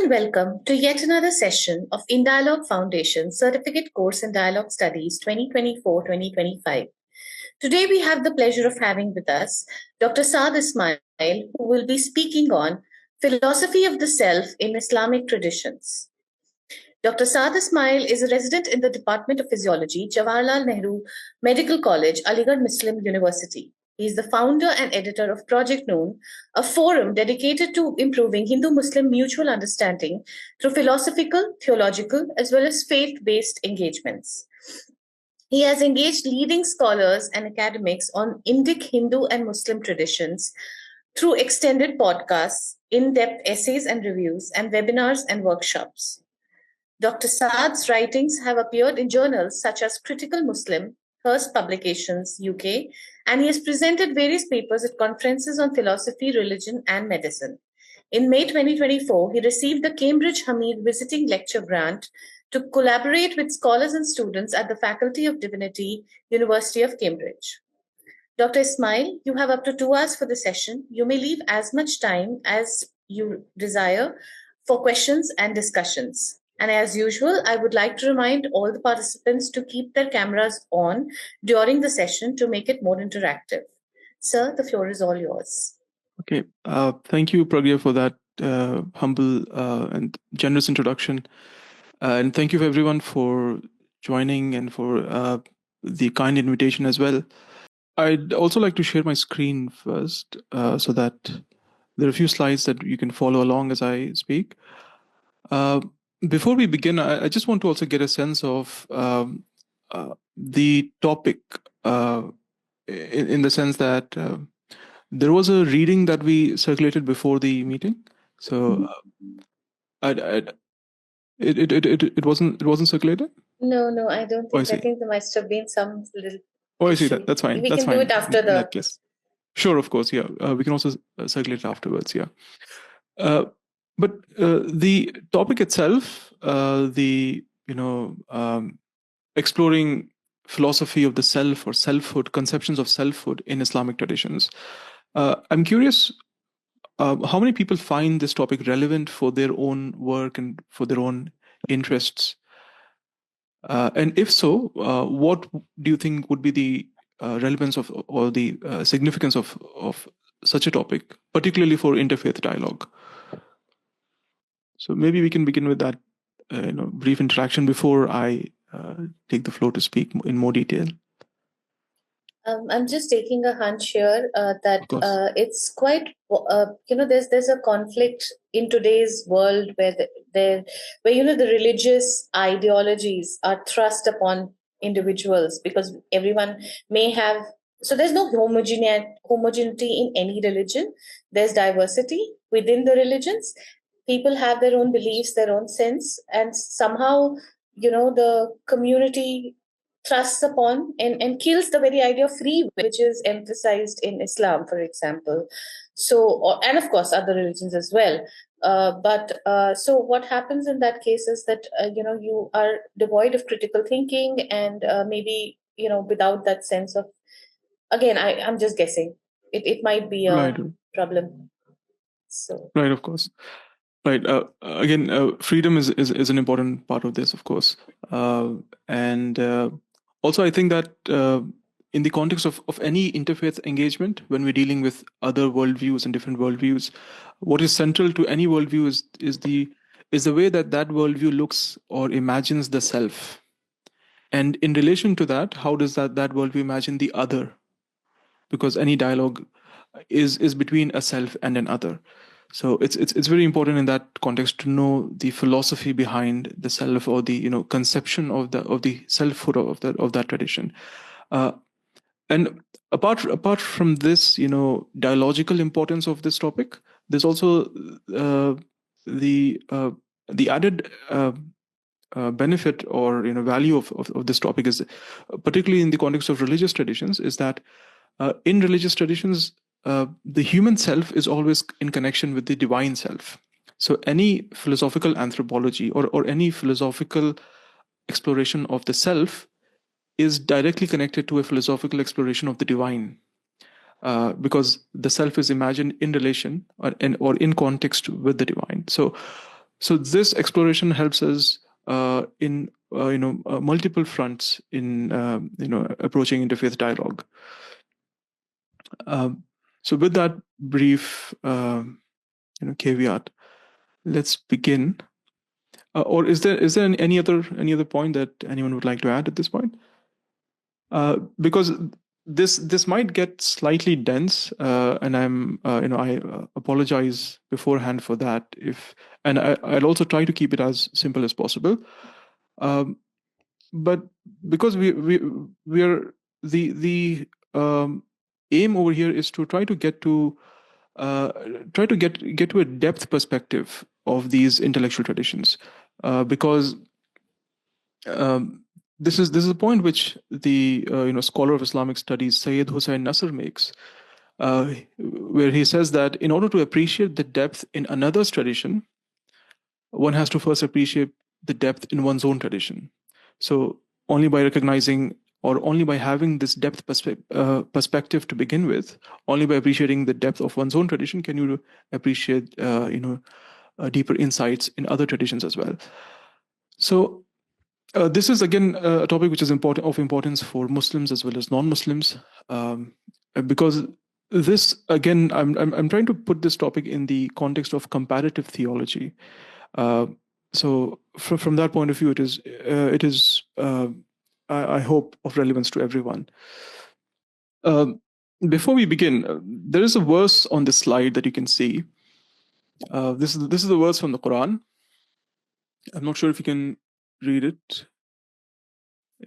and welcome to yet another session of In Dialogue Foundation Certificate Course in Dialogue Studies 2024-2025. Today we have the pleasure of having with us Dr. Saad Ismail, who will be speaking on Philosophy of the Self in Islamic Traditions. Dr. Saad Ismail is a resident in the Department of Physiology, Jawaharlal Nehru Medical College, Aligarh Muslim University. He is the founder and editor of Project Noon, a forum dedicated to improving Hindu-Muslim mutual understanding through philosophical, theological, as well as faith-based engagements. He has engaged leading scholars and academics on Indic Hindu and Muslim traditions through extended podcasts, in-depth essays and reviews, and webinars and workshops. Dr. Saad's writings have appeared in journals such as Critical Muslim, Hurst Publishers, UK, and he has presented various papers at conferences on philosophy, religion, and medicine. In May 2024, he received the Cambridge Hamid Visiting Lecture Grant to collaborate with scholars and students at the Faculty of Divinity, University of Cambridge. Dr. Ismail, you have up to 2 hours for the session. You may leave as much time as you desire for questions and discussions. And as usual, I would like to remind all the participants to keep their cameras on during the session to make it more interactive. Sir, the floor is all yours. Okay. Thank you, Pragya, for that humble and generous introduction. And thank you, everyone, for joining and for the kind invitation as well. I'd also like to share my screen first so that there are a few slides that you can follow along as I speak. Before we begin, I just want to also get a sense of the topic in the sense that there was a reading that we circulated before the meeting. So it wasn't circulated? No, I don't think. I think there must have been some little. Oh, I see that. That's fine. We can do it after the. Sure, of course. Yeah, we can also circulate it afterwards. Yeah. But the topic itself, exploring philosophy of the self or selfhood, conceptions of selfhood in Islamic traditions. I'm curious how many people find this topic relevant for their own work and for their own interests? And if so, what do you think would be the relevance of or the significance of such a topic, particularly for interfaith dialogue? So maybe we can begin with that brief interaction before I take the floor to speak in more detail. I'm just taking a hunch here that it's quite, there's a conflict in today's world where the religious ideologies are thrust upon individuals because everyone may have, so there's no homogeneity in any religion. There's diversity within the religions. People have their own beliefs, their own sense, and somehow, the community thrusts upon and kills the very idea of free will, which is emphasized in Islam, for example. So, and of course, other religions as well. So what happens in that case is that, you are devoid of critical thinking and maybe, without that sense of, again, I'm just guessing. It might be a problem. So. Right, of course. Right. Again, freedom is an important part of this, of course. And also, I think that in the context of any interfaith engagement, when we're dealing with other worldviews and different worldviews, what is central to any worldview is the way that worldview looks or imagines the self. And in relation to that, how does that worldview imagine the other? Because any dialogue is between a self and an other. So it's very important in that context to know the philosophy behind the self or the conception of the selfhood of that tradition. And apart from this dialogical importance of this topic, there's also the added benefit or value of this topic is particularly in the context of religious traditions is that in religious traditions. The human self is always in connection with the divine self. So any philosophical anthropology or any philosophical exploration of the self is directly connected to a philosophical exploration of the divine, because the self is imagined in relation or in context with the divine. So So this exploration helps us in multiple fronts in approaching interfaith dialogue. So with that brief caveat, let's begin. Or is there any other point that anyone would like to add at this point? Because this might get slightly dense, and I apologize beforehand for that. I'll also try to keep it as simple as possible. But because we are the aim over here is to try to get to get to a depth perspective of these intellectual traditions, because this is a point which the scholar of Islamic studies Sayyid Hussain Nasr makes, where he says that in order to appreciate the depth in another's tradition, one has to first appreciate the depth in one's own tradition. So only by recognizing, or only by having this depth perspective to begin with, only by appreciating the depth of one's own tradition can you appreciate deeper insights in other traditions as well. So this is again a topic which is of importance for Muslims as well as non-Muslims, because this again I'm trying to put this topic in the context of comparative theology. So from that point of view, it is I hope of relevance to everyone. Before we begin, there is a verse on this slide that you can see. This is the verse from the Quran. I'm not sure if you can read it.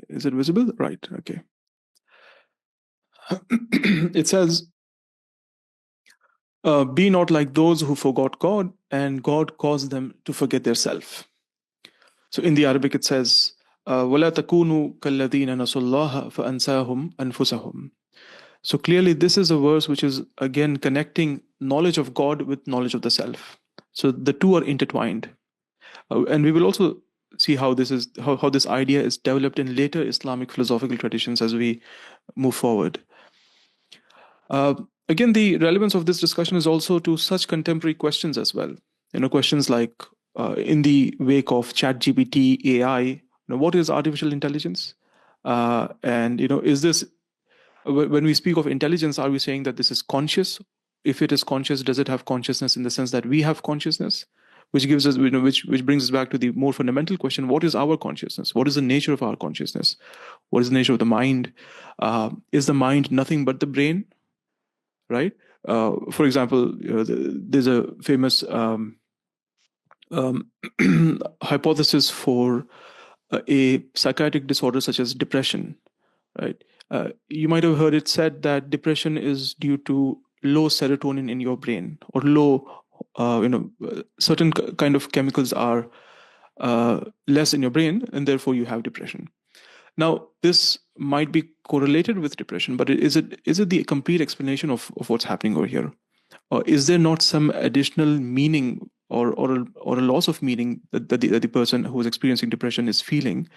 Is it visible? Right. Okay. It says, "Be not like those who forgot God, and God caused them to forget their self." So in the Arabic, it says, وَلَا تَكُونُوا كَالَّذِينَ نَسُوا اللَّهَ فَأَنْسَاهُمْ أَنفُسَهُمْ. So clearly, this is a verse which is again connecting knowledge of God with knowledge of the self. So the two are intertwined, and we will also see how this idea is developed in later Islamic philosophical traditions as we move forward. Again, the relevance of this discussion is also to such contemporary questions as well. Questions like, in the wake of ChatGPT, AI, what is artificial intelligence? And is this, when we speak of intelligence, are we saying that this is conscious? If it is conscious, does it have consciousness in the sense that we have consciousness? Which gives us, which brings us back to the more fundamental question: what is our consciousness? What is the nature of our consciousness? What is the nature of the mind? Is the mind nothing but the brain? Right? For example, there's a famous hypothesis for a psychiatric disorder such as depression. Right? You might have heard it said that depression is due to low serotonin in your brain, or low, certain kind of chemicals are less in your brain, and therefore you have depression. Now, this might be correlated with depression, but is it the complete explanation of what's happening over here? Or is there not some additional meaning or a loss of meaning that the person who is experiencing depression is feeling,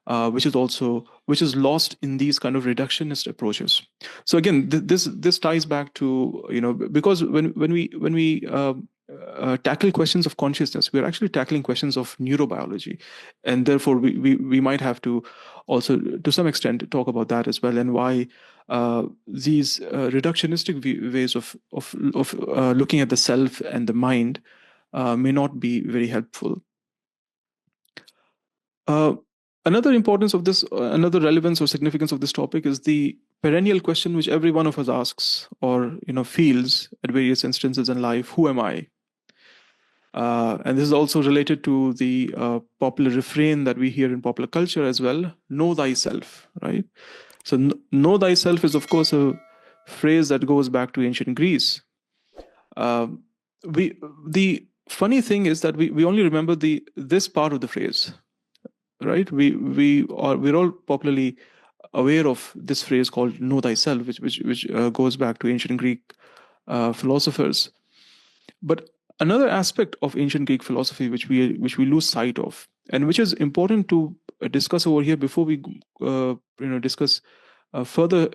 which is lost in these kind of reductionist approaches? So again, this ties back to, because when we tackle questions of consciousness, we're actually tackling questions of neurobiology, and therefore we might have to also to some extent talk about that as well, and why these reductionistic ways of looking at the self and the mind may not be very helpful. Another relevance or significance of this topic is the perennial question which every one of us asks or feels at various instances in life: who am I? And this is also related to the popular refrain that we hear in popular culture as well: know thyself, right? So know thyself is, of course, a phrase that goes back to ancient Greece. The funny thing is that we only remember this part of the phrase, right? We're all popularly aware of this phrase called know thyself, which goes back to ancient Greek philosophers. But another aspect of ancient Greek philosophy which we lose sight of, and which is important to discuss over here before we discuss further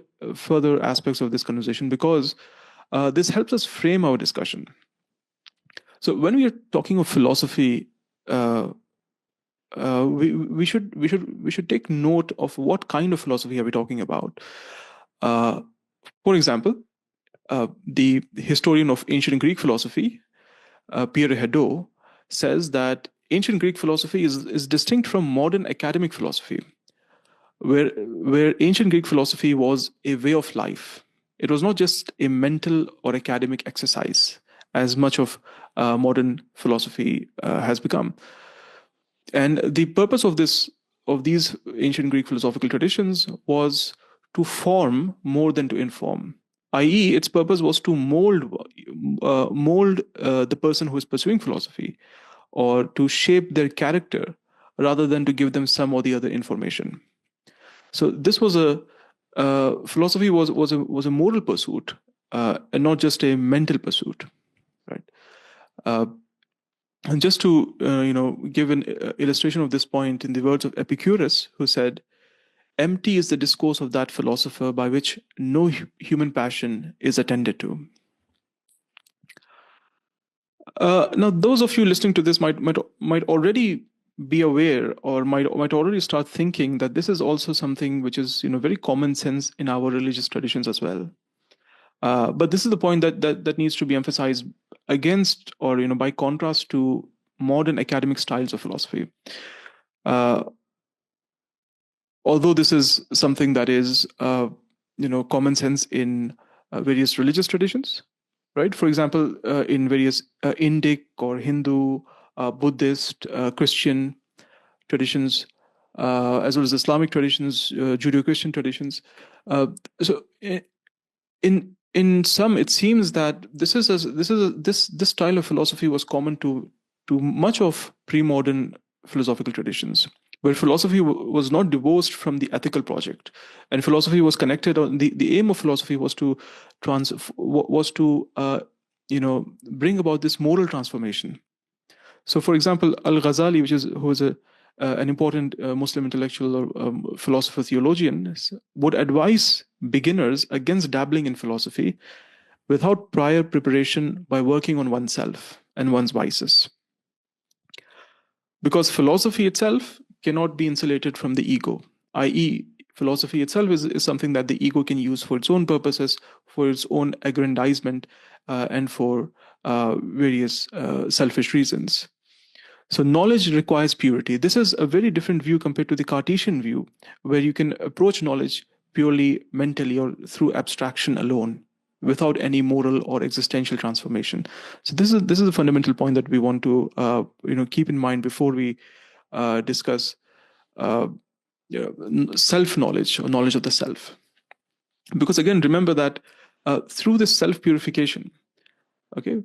aspects of this conversation, because this helps us frame our discussion. So when we are talking of philosophy, we should take note of what kind of philosophy are we talking about. For example, the historian of ancient Greek philosophy, Pierre Hadot, says that ancient Greek philosophy is distinct from modern academic philosophy, where ancient Greek philosophy was a way of life. It was not just a mental or academic exercise, as much of modern philosophy has become. And the purpose of these ancient Greek philosophical traditions was to form more than to inform, i.e., its purpose was to mold the person who is pursuing philosophy, or to shape their character rather than to give them some or the other information. So this was philosophy was a moral pursuit, and not just a mental pursuit, right? And just to give an illustration of this point in the words of Epicurus, who said, "Empty is the discourse of that philosopher by which no human passion is attended to." Now, those of you listening to this might already be aware, or might already start thinking that this is also something which is very common sense in our religious traditions as well. But this is the point that needs to be emphasized against, or by contrast to, modern academic styles of philosophy. Although this is something that is common sense in various religious traditions, right? For example, in various Indic or Hindu, Buddhist, Christian traditions, as well as Islamic traditions, Judeo-Christian traditions. So in some, it seems that this style of philosophy was common to much of pre-modern philosophical traditions, where philosophy was not divorced from the ethical project, and philosophy was connected. The aim of philosophy was to bring about this moral transformation. So, for example, Al-Ghazali, who is an important Muslim intellectual or philosopher, theologian, would advise beginners against dabbling in philosophy without prior preparation by working on oneself and one's vices. Because philosophy itself cannot be insulated from the ego, i.e., philosophy itself is something that the ego can use for its own purposes, for its own aggrandizement, and for various selfish reasons. So knowledge requires purity. This is a very different view compared to the Cartesian view, where you can approach knowledge purely mentally or through abstraction alone, without any moral or existential transformation. So this is a fundamental point that we want to keep in mind before we discuss self-knowledge or knowledge of the self. Because again, remember that through this self-purification, okay,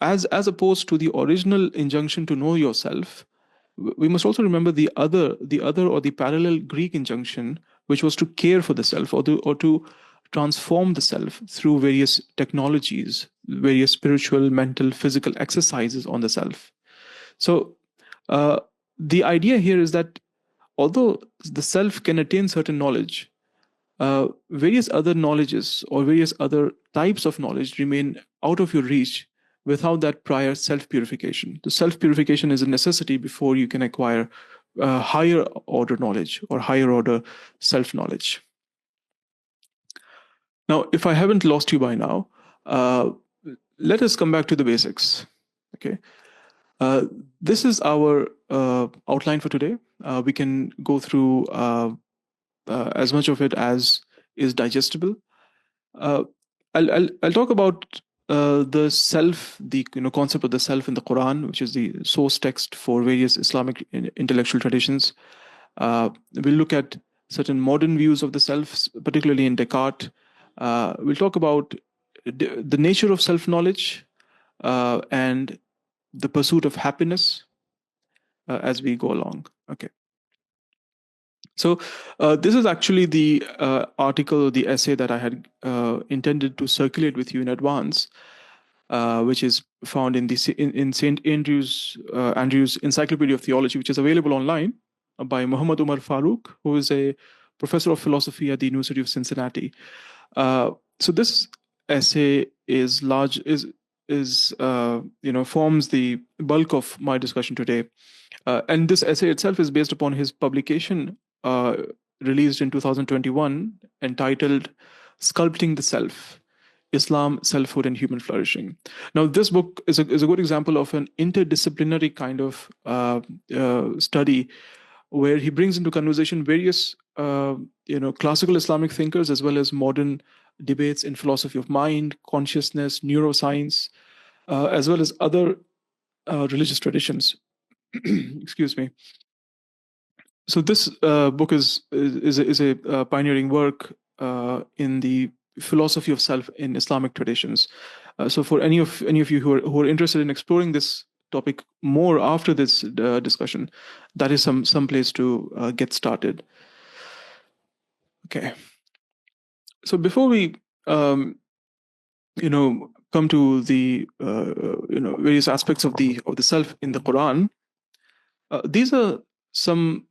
as opposed to the original injunction to know yourself, we must also remember the other or the parallel Greek injunction, which was to care for the self, or to transform the self through various technologies, various spiritual, mental, physical exercises on the self. So the idea here is that although the self can attain certain knowledge, various other knowledges or various other types of knowledge remain out of your reach without that prior self-purification. The self-purification is a necessity before you can acquire higher order knowledge or higher order self-knowledge. Now, if I haven't lost you by now, let us come back to the basics. Okay, this is our outline for today. We can go through as much of it as is digestible. I'll talk about the self, the concept of the self in the Quran, which is the source text for various Islamic intellectual traditions. We'll look at certain modern views of the self, particularly in Descartes. We'll talk about the nature of self-knowledge and the pursuit of happiness as we go along. Okay. So this is actually the article, the essay that I had intended to circulate with you in advance, which is found in St. Andrew's Encyclopedia of Theology, which is available online by Muhammad Umar Farooq, who is a professor of philosophy at the University of Cincinnati. So this essay is forms the bulk of my discussion today. And this essay itself is based upon his publication released in 2021 entitled Sculpting the Self: Islam, Selfhood, and Human Flourishing. Now, this book is a good example of an interdisciplinary kind of study where he brings into conversation various classical Islamic thinkers as well as modern debates in philosophy of mind, consciousness, neuroscience, as well as other religious traditions. Excuse me. So this book is a pioneering work in the philosophy of self in Islamic traditions. So for any of you who are interested in exploring this topic more after this discussion, that is some place to get started. Okay. So before we come to the various aspects of the self in the Quran, these are some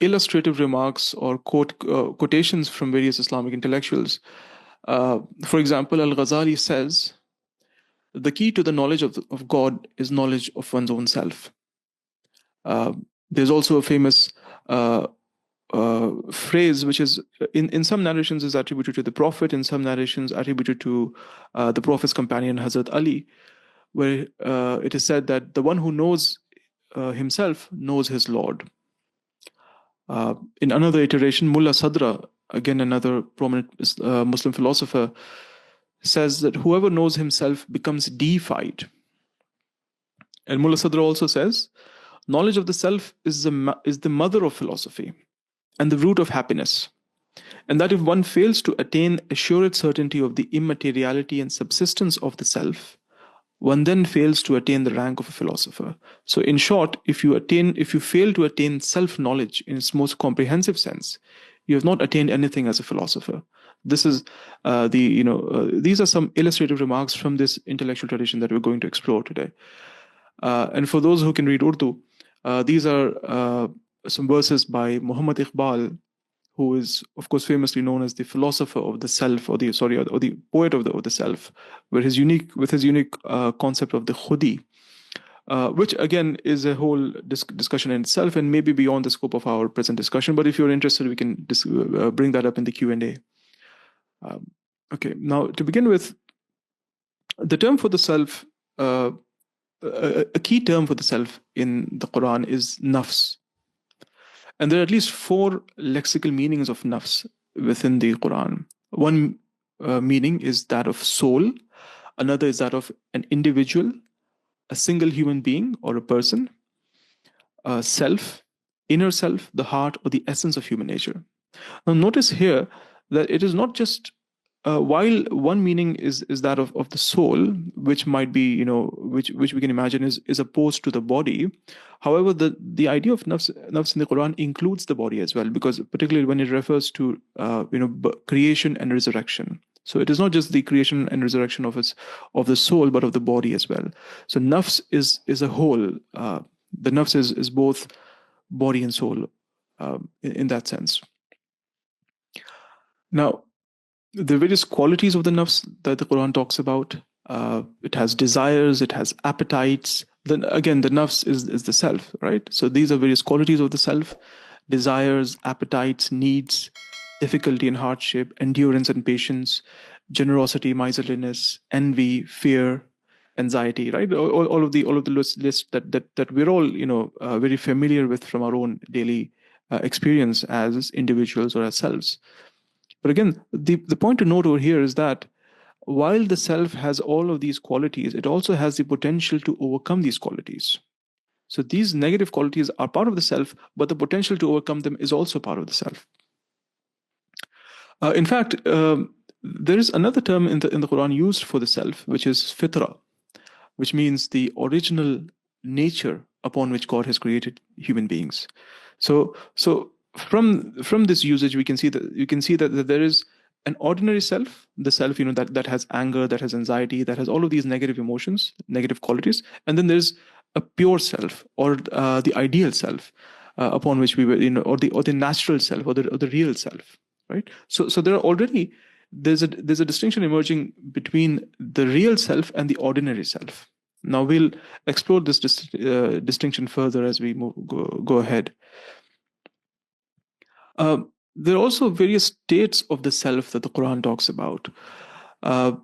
illustrative remarks or quotations from various Islamic intellectuals. For example, Al-Ghazali says, "The key to the knowledge of God is knowledge of one's own self." There's also a famous phrase which is in some narrations is attributed to the Prophet, in some narrations attributed to the Prophet's companion Hazrat Ali, where it is said that the one who knows himself knows his Lord. In another iteration, Mullah Sadra, again another prominent Muslim philosopher, says that whoever knows himself becomes deified. And Mullah Sadra also says, knowledge of the self is the mother of philosophy and the root of happiness, and that if one fails to attain assured certainty of the immateriality and subsistence of the self, one then fails to attain the rank of a philosopher. So in short, if you fail to attain self-knowledge in its most comprehensive sense, you have not attained anything as a philosopher. This is these are some illustrative remarks from this intellectual tradition that we're going to explore today. And for those who can read Urdu, these are some verses by Muhammad Iqbal, who is, of course, famously known as the philosopher of the self, or the poet of the self, with his unique concept of the khudi, which again is a whole discussion in itself and maybe beyond the scope of our present discussion. But if you're interested, we can bring that up in the Q&A. Okay, now to begin with, the term for the self, a key term for the self in the Quran is nafs. And there are at least 4 lexical meanings of nafs within the Quran. One meaning is that of soul. Another is that of an individual, a single human being or a person, self, inner self, the heart, or the essence of human nature. Now notice here that it is not just while one meaning is that of the soul, which might be, which we can imagine is opposed to the body. However, the idea of nafs in the Quran includes the body as well, because particularly when it refers to creation and resurrection. So it is not just the creation and resurrection of the soul, but of the body as well. So nafs is a whole. The nafs is both body and soul in that sense. Now, the various qualities of the nafs that the Quran talks about, it has desires, it has appetites. Then again, the nafs is the self, right? So these are various qualities of the self: desires, appetites, needs, difficulty and hardship, endurance and patience, generosity, miserliness, envy, fear, anxiety, right? All of the lists that we're all very familiar with from our own daily experience as individuals or as selves. But again, the point to note over here is that while the self has all of these qualities, it also has the potential to overcome these qualities. So these negative qualities are part of the self, but the potential to overcome them is also part of the self. In fact, there is another term in the Quran used for the self, which is fitra, which means the original nature upon which God has created human beings. So from this usage, you can see that there is an ordinary self, the self that has anger, that has anxiety, that has all of these negative emotions, negative qualities, and then there's a pure self, or the ideal self, upon which we were, or the natural self, or the real self, right? So there are already there's a distinction emerging between the real self and the ordinary self. Now we'll explore this distinction further as we go ahead. There are also various states of the self that the Quran talks about. From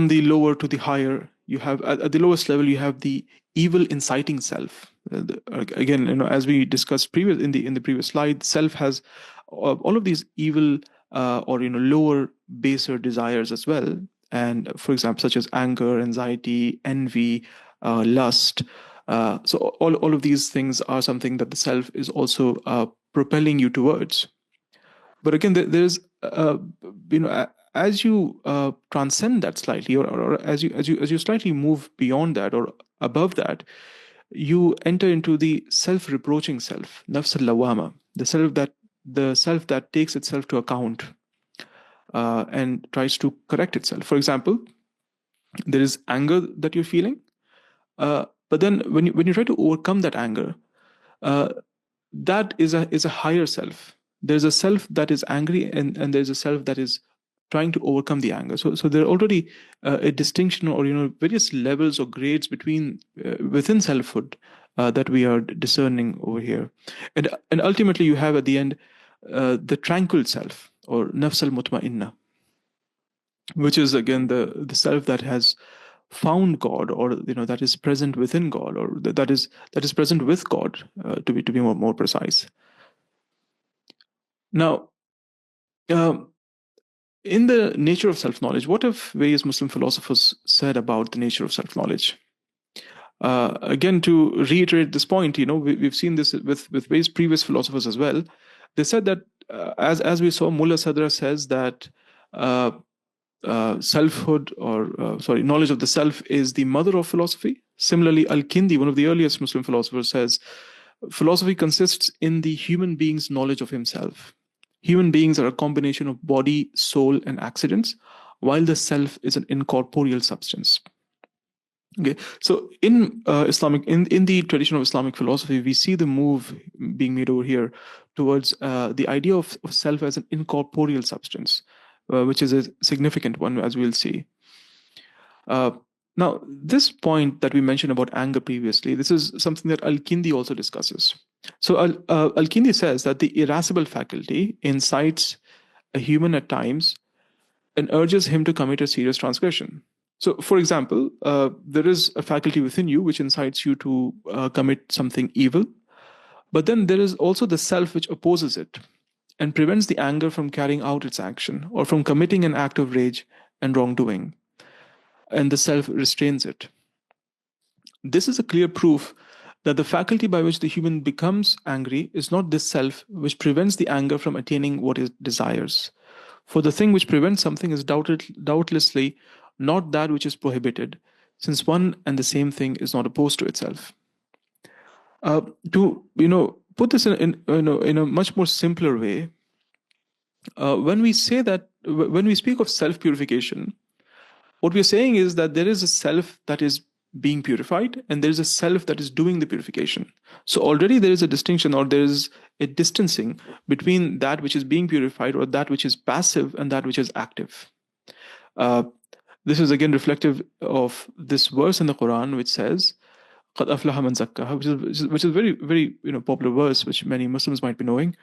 the lower to the higher, you have at the lowest level you have the evil inciting self. Again, as we discussed in the previous slide, self has all of these evil or lower, baser desires as well. And for example, such as anger, anxiety, envy, lust. So all of these things are something that the self is also propelling you towards. But again, there's as you transcend that slightly, or as you slightly move beyond that or above that, you enter into the self-reproaching self, nafs al-lawama, the self that takes itself to account and tries to correct itself. For example, there is anger that you're feeling, but then when you try to overcome that anger, that is a higher self. There's a self that is angry, and there's a self that is trying to overcome the anger. So there are already a distinction, or various levels or grades within selfhood that we are discerning over here, and ultimately you have at the end the tranquil self, or nafs al-mutma'inna, which is again the self that has found God, or that is present within God, or that is present with God, to be more precise. Now, in the nature of self-knowledge, what have various Muslim philosophers said about the nature of self-knowledge? Again, to reiterate this point, we've seen this with various previous philosophers as well. They said that, as we saw, Mullah Sadra says that selfhood, or knowledge of the self is the mother of philosophy. Similarly, Al-Kindi, one of the earliest Muslim philosophers, says philosophy consists in the human being's knowledge of himself. Human beings are a combination of body, soul, and accidents, while the self is an incorporeal substance. Okay, so in in the tradition of Islamic philosophy, we see the move being made over here towards the idea of self as an incorporeal substance, which is a significant one, as we'll see. Now, this point that we mentioned about anger previously, this is something that Al-Kindi also discusses. So Al-Kindi says that the irascible faculty incites a human at times and urges him to commit a serious transgression. So, for example, there is a faculty within you which incites you to commit something evil, but then there is also the self which opposes it and prevents the anger from carrying out its action, or from committing an act of rage and wrongdoing, and the self restrains it. This is a clear proof that the faculty by which the human becomes angry is not this self which prevents the anger from attaining what it desires. For the thing which prevents something is doubtlessly not that which is prohibited, since one and the same thing is not opposed to itself. To put this in a much more simpler way, when we speak of self-purification, what we're saying is that there is a self that is being purified, and there is a self that is doing the purification. So already there is a distinction, or there is a distancing between that which is being purified, or that which is passive, and that which is active. This is again reflective of this verse in the Quran which says, "Qad aflaha man zakkaha," which is very, very popular verse which many Muslims might be knowing.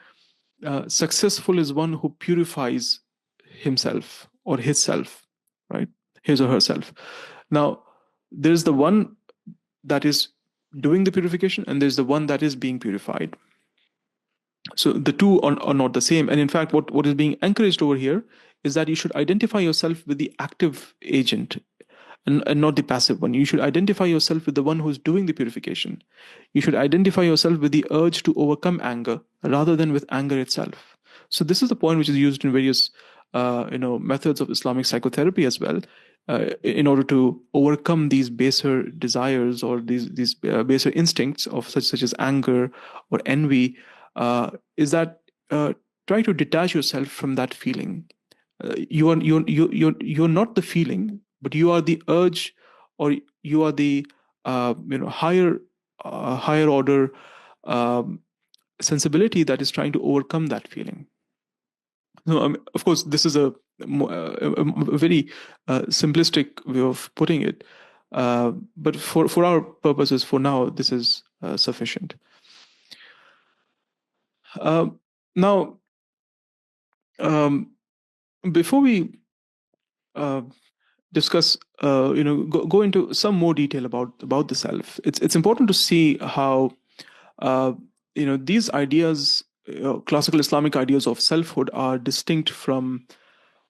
Successful is one who purifies himself or his self, right? His or herself. Now, there's the one that is doing the purification, and there's the one that is being purified. So the two are not the same. And in fact, what is being encouraged over here is that you should identify yourself with the active agent, and not the passive one. You should identify yourself with the one who's doing the purification. You should identify yourself with the urge to overcome anger rather than with anger itself. So this is the point which is used in various methods of Islamic psychotherapy as well, in order to overcome these baser desires, or these baser instincts of such as anger or envy, is that try to detach yourself from that feeling. You're not the feeling, but you are the urge, or you are the higher order sensibility that is trying to overcome that feeling. No, of course, this is a very simplistic way of putting it. But for our purposes, for now, this is sufficient. Now, before we discuss, go into some more detail about the self, it's important to see how these ideas, classical Islamic ideas of selfhood, are distinct from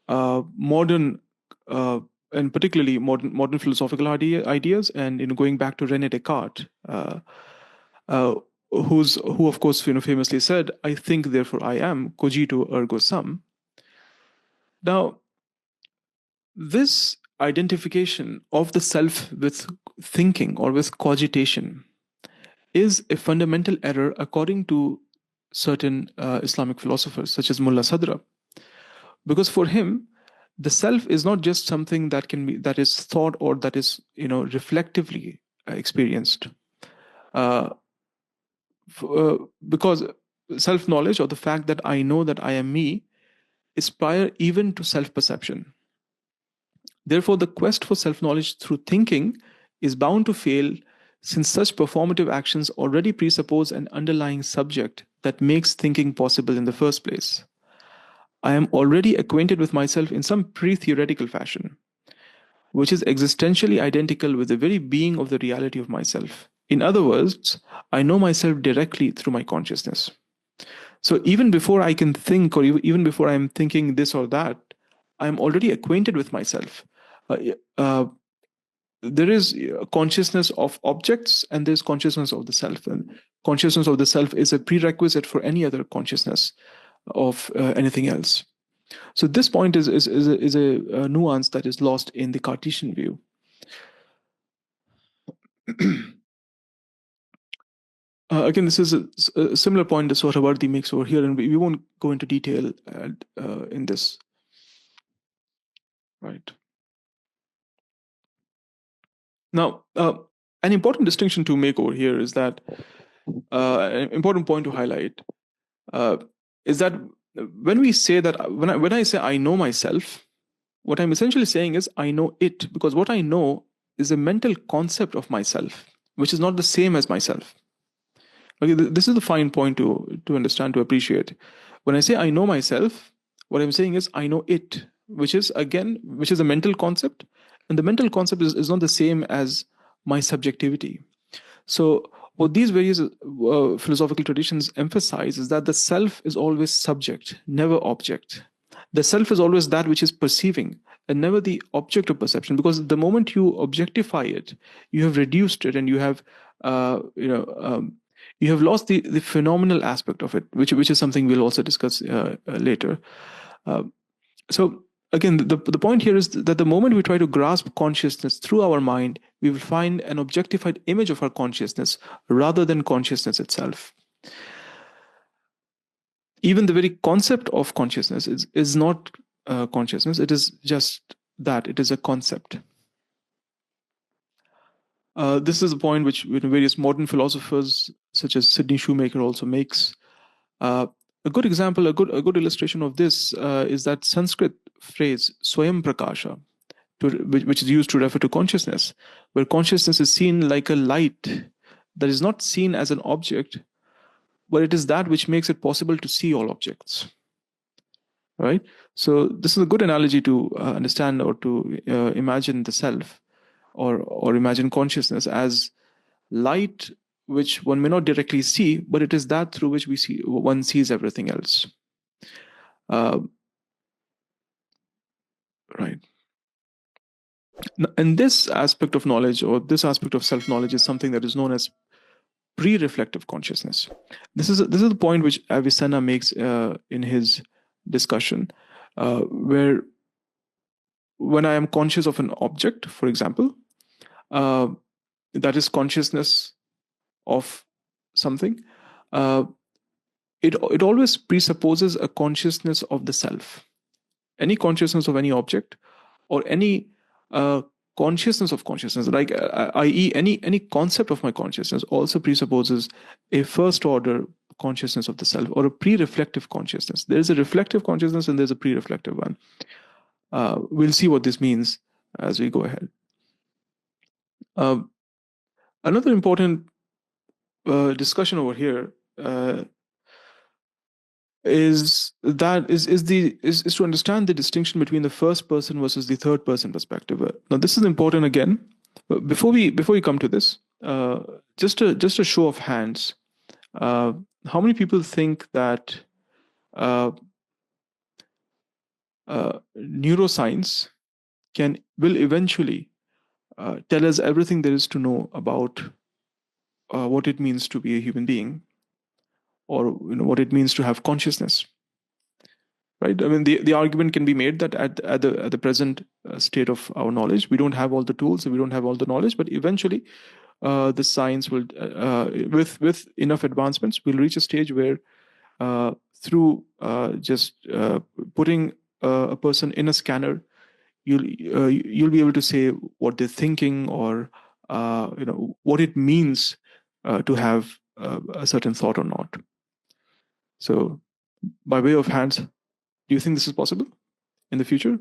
modern, and particularly modern philosophical ideas, and going back to René Descartes, who of course famously said, "I think, therefore I am, cogito ergo sum." Now, this identification of the self with thinking or with cogitation is a fundamental error according to certain Islamic philosophers, such as Mullah Sadra, because for him, the self is not just something that is thought or that is reflectively experienced, because self-knowledge, or the fact that I know that I am me, is prior even to self-perception. Therefore, the quest for self-knowledge through thinking is bound to fail, since such performative actions already presuppose an underlying subject that makes thinking possible in the first place. I am already acquainted with myself in some pre-theoretical fashion, which is existentially identical with the very being of the reality of myself. In other words, I know myself directly through my consciousness. So even before I can think, or even before I am thinking this or that, I am already acquainted with myself. There is consciousness of objects, and there's consciousness of the self. And consciousness of the self is a prerequisite for any other consciousness of anything else. So this point is a nuance that is lost in the Cartesian view. Again, this is a similar point that Sohrawardi makes over here, and we won't go into detail in this. Right. Now, an important distinction to make over here is that an important point to highlight is that when we say that, when I say I know myself, what I'm essentially saying is I know it, because what I know is a mental concept of myself, which is not the same as myself. Okay, this is the fine point to understand, to appreciate. When I say I know myself, what I'm saying is I know it, which is a mental concept, and the mental concept is not the same as my subjectivity. So what these various philosophical traditions emphasize is that the self is always subject, never object. The self is always that which is perceiving, and never the object of perception, because the moment you objectify it, you have reduced it, and you have you have lost the phenomenal aspect of it, which is something we'll also discuss later. So again, the point here is that the moment we try to grasp consciousness through our mind, we will find an objectified image of our consciousness rather than consciousness itself. Even the very concept of consciousness is not consciousness. It is just that. It is a concept. This is a point which various modern philosophers, such as Sidney Shoemaker, also makes. A good example, a good illustration of this is that Sanskrit phrase "Swayam Prakasha," which is used to refer to consciousness, where consciousness is seen like a light that is not seen as an object, but it is that which makes it possible to see all objects. Right? So this is a good analogy to understand, or to imagine the self, or imagine consciousness as light which one may not directly see, but it is that through which one sees everything else. Right. And this aspect of knowledge, or this aspect of self-knowledge, is something that is known as pre-reflective consciousness. This is the point which Avicenna makes in his discussion, where when I am conscious of an object, for example, that is consciousness of something, it always presupposes a consciousness of the self. Any consciousness of any object, or any consciousness of consciousness, like i.e. any concept of my consciousness, also presupposes a first order consciousness of the self, or a pre-reflective consciousness. There is a reflective consciousness and there's a pre-reflective one. We'll see what this means as we go ahead. Another important discussion over here is to understand the distinction between the first person versus the third person perspective. Now, this is important again. Before we come to this, just a show of hands. How many people think that neuroscience will eventually tell us everything there is to know about what it means to be a human being, or what it means to have consciousness? Right? I mean, the argument can be made that at the present state of our knowledge, we don't have all the tools, we don't have all the knowledge, but eventually, the science will, with enough advancements, we'll reach a stage where, through just putting a person in a scanner, you'll be able to say what they're thinking, or what it means to have a certain thought or not. So, by way of hands, do you think this is possible in the future?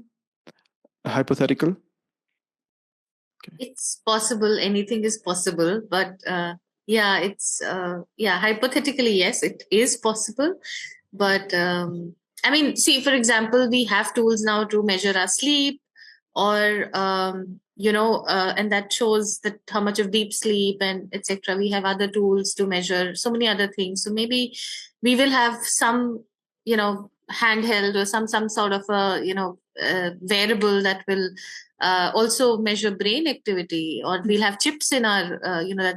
Hypothetical? Okay. It's possible. Anything is possible. But hypothetically, yes, it is possible. But I mean, see, for example, we have tools now to measure our sleep, or and that shows that how much of deep sleep and etc. We have other tools to measure so many other things. So maybe we will have some, handheld or some sort of a wearable that will also measure brain activity, or we'll have chips in our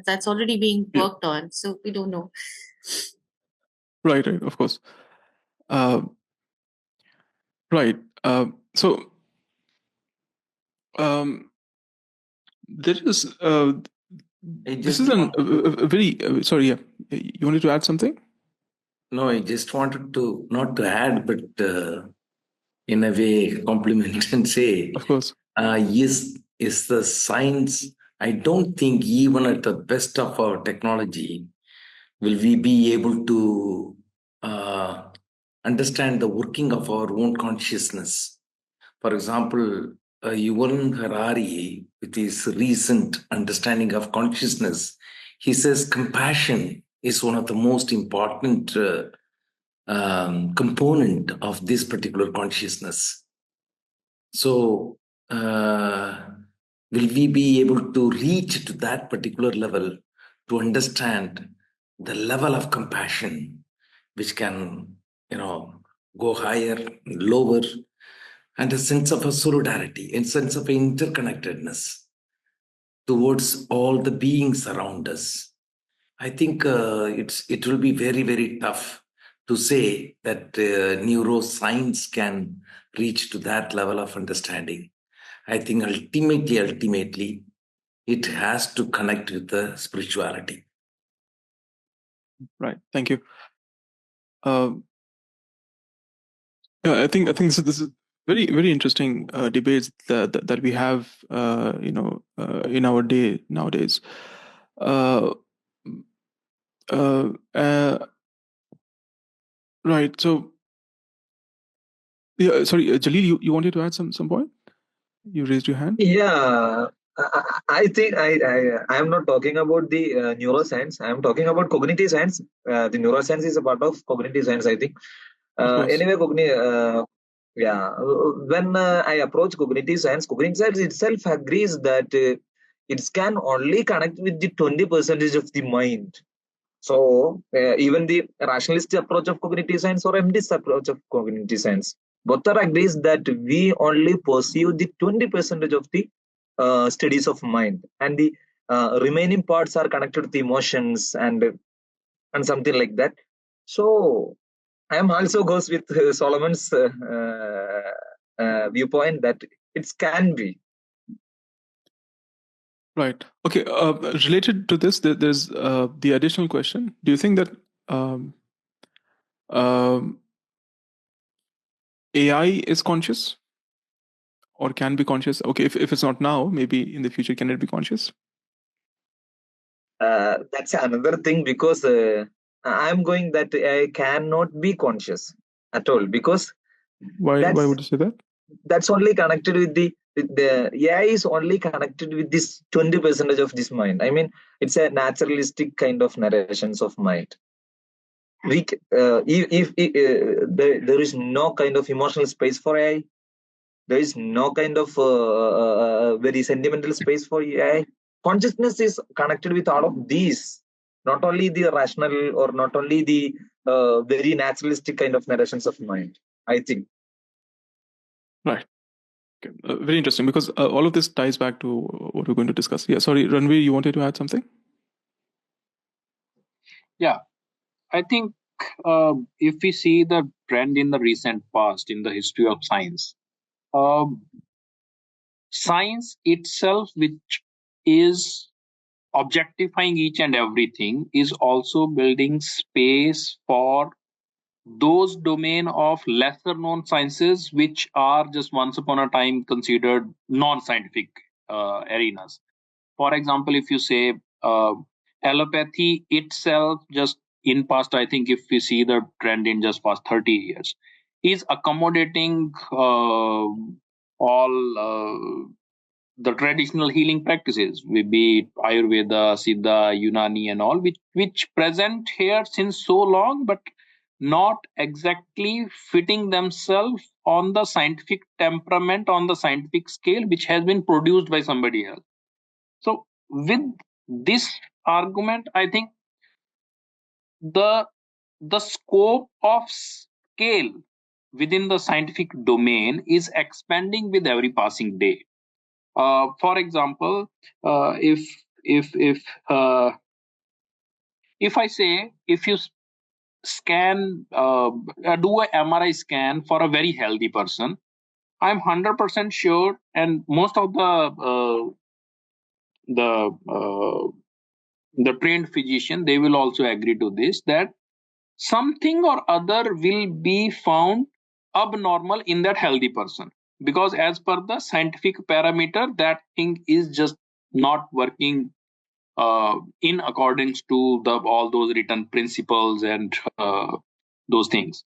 that's already being worked on. So we don't know. Right, of course. Right. So there is this is a very sorry. Yeah, you wanted to add something? No, I just wanted to not to add, but in a way compliment and say, of course, yes, is the science. I don't think even at the best of our technology will we be able to understand the working of our own consciousness. For example, Yuval Harari, with his recent understanding of consciousness, he says compassion is one of the most important component of this particular consciousness. So, will we be able to reach to that particular level to understand the level of compassion, which can, go higher, lower, and a sense of a solidarity, a sense of interconnectedness towards all the beings around us? I think it will be very, very tough to say that neuroscience can reach to that level of understanding. I think ultimately, it has to connect with the spirituality. Right. Thank you. I think this is very, very interesting debates that we have, in our day nowadays. Right. So, yeah. Sorry, Jalil, you wanted to add some point? You raised your hand. Yeah, I think I am not talking about the neuroscience. I am talking about cognitive science. The neuroscience is a part of cognitive science, I think. Anyway, when I approach cognitive science itself agrees that it can only connect with the 20% of the mind. So even the rationalist approach of cognitive science or MD's approach of cognitive science, both are agrees that we only pursue the 20% of the studies of mind, and the remaining parts are connected to the emotions and something like that. So I am also goes with Solomon's viewpoint that it can be. Right. Okay. Related to this, there's the additional question. Do you think that AI is conscious or can be conscious? Okay, if it's not now, maybe in the future, can it be conscious? That's another thing, because I'm going that AI cannot be conscious at all, because Why that's would you say that? only connected with the AI is only connected with this 20% of this mind. I mean, it's a naturalistic kind of narrations of mind. There is no kind of emotional space for AI, there is no kind of very sentimental space for AI. Consciousness is connected with all of these, not only the rational or not only the very naturalistic kind of narrations of mind, I think. Right. Okay. Very interesting, because all of this ties back to what we're going to discuss. Yeah, sorry, Ranveer, you wanted to add something? Yeah, I think if we see the trend in the recent past in the history of science, science itself, which is objectifying each and everything, is also building space for those domain of lesser known sciences which are just once upon a time considered non-scientific arenas. For example, if you say allopathy itself, just in past, I think if we see the trend in just past 30 years, is accommodating all the traditional healing practices, be it Ayurveda, Siddha, Unani, and all, which present here since so long, but not exactly fitting themselves on the scientific temperament, on the scientific scale, which has been produced by somebody else. So, with this argument, I think the scope of scale within the scientific domain is expanding with every passing day. For example, uh, if I say, if you scan, do a MRI scan for a very healthy person, I'm 100% sure, and most of the trained physician, they will also agree to this, that something or other will be found abnormal in that healthy person, because as per the scientific parameter, that thing is just not working in accordance to all those written principles and those things.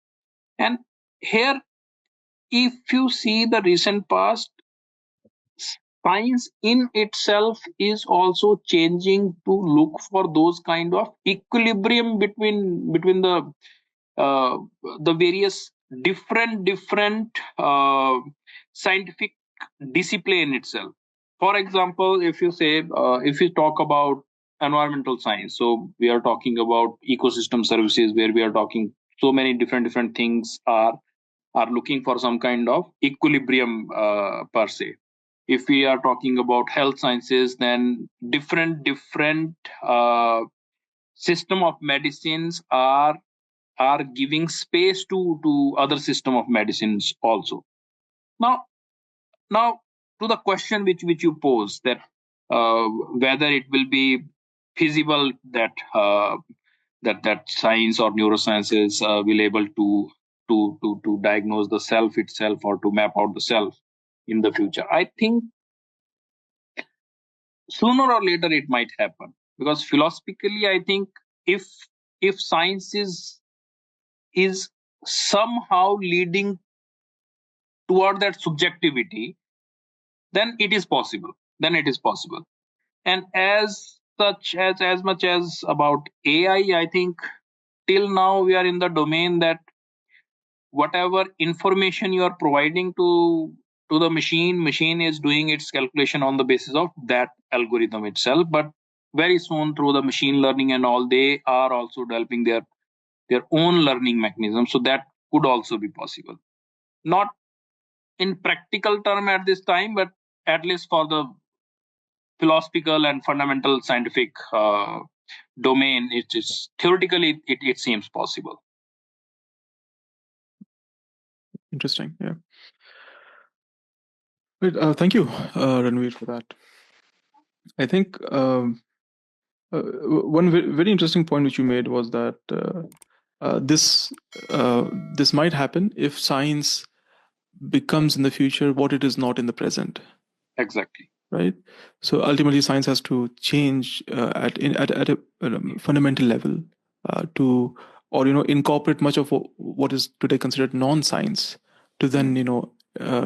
And here, if you see the recent past, science in itself is also changing to look for those kind of equilibrium between uh, the various different scientific discipline itself. For example, if you say, if you talk about environmental science, so we are talking about ecosystem services, where we are talking so many different things are looking for some kind of equilibrium per se. If we are talking about health sciences, then different system of medicines are giving space to other system of medicines also. Now to the question which you pose, that whether it will be feasible that that science or neurosciences will able to diagnose the self itself, or to map out the self in the future. I think sooner or later it might happen, because philosophically, I think if science is somehow leading toward that subjectivity, then it is possible. And as such, as much as about AI, I think till now we are in the domain that whatever information you are providing to the machine is doing its calculation on the basis of that algorithm itself. But very soon, through the machine learning and all, they are also developing their own learning mechanism, so that could also be possible. Not in practical term at this time, but at least for the philosophical and fundamental scientific domain, it is theoretically it seems possible. Interesting. Yeah. Right, thank you, Ranveer, for that. I think one very interesting point which you made was that this might happen if science becomes in the future what it is not in the present. Exactly. Right. So ultimately, science has to change at a fundamental level to, or incorporate much of what is today considered non-science to then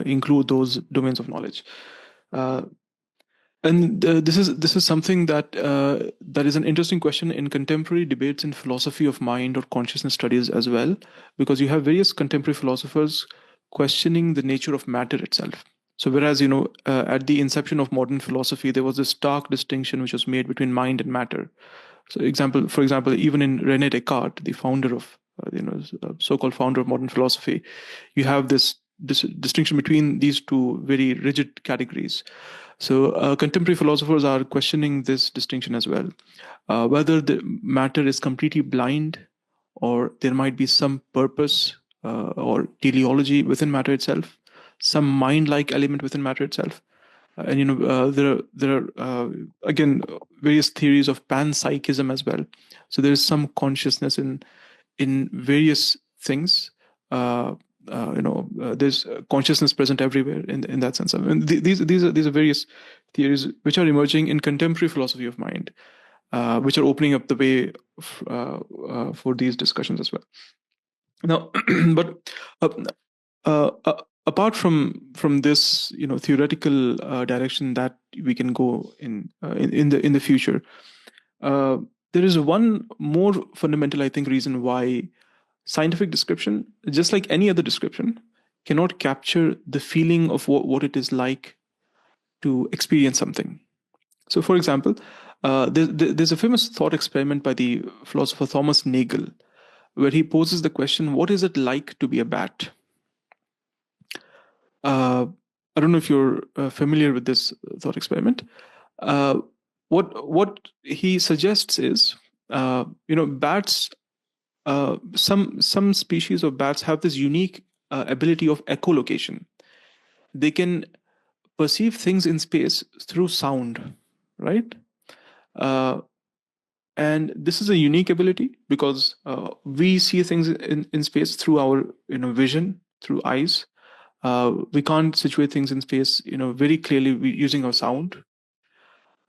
include those domains of knowledge. And this is something that is an interesting question in contemporary debates in philosophy of mind or consciousness studies as well, because you have various contemporary philosophers questioning the nature of matter itself. So whereas at the inception of modern philosophy, there was this stark distinction which was made between mind and matter. So for example, even in René Descartes, the founder of so-called founder of modern philosophy, you have this distinction between these two very rigid categories. So contemporary philosophers are questioning this distinction as well, whether the matter is completely blind, or there might be some purpose or teleology within matter itself, some mind-like element within matter itself. And there are again various theories of panpsychism as well. So there is some consciousness in various things. There's consciousness present everywhere in that sense. I mean, these are various theories which are emerging in contemporary philosophy of mind, which are opening up the way for these discussions as well. Now, but apart from this, theoretical direction that we can go in the future, there is one more fundamental, I think, reason why scientific description, just like any other description, cannot capture the feeling of what it is like to experience something. So, for example, there's a famous thought experiment by the philosopher Thomas Nagel, where he poses the question, what is it like to be a bat? I don't know if you're familiar with this thought experiment. What he suggests is, bats, some species of bats have this unique ability of echolocation. They can perceive things in space through sound, right? And this is a unique ability because we see things in space through our vision, through eyes. We can't situate things in space very clearly using our sound.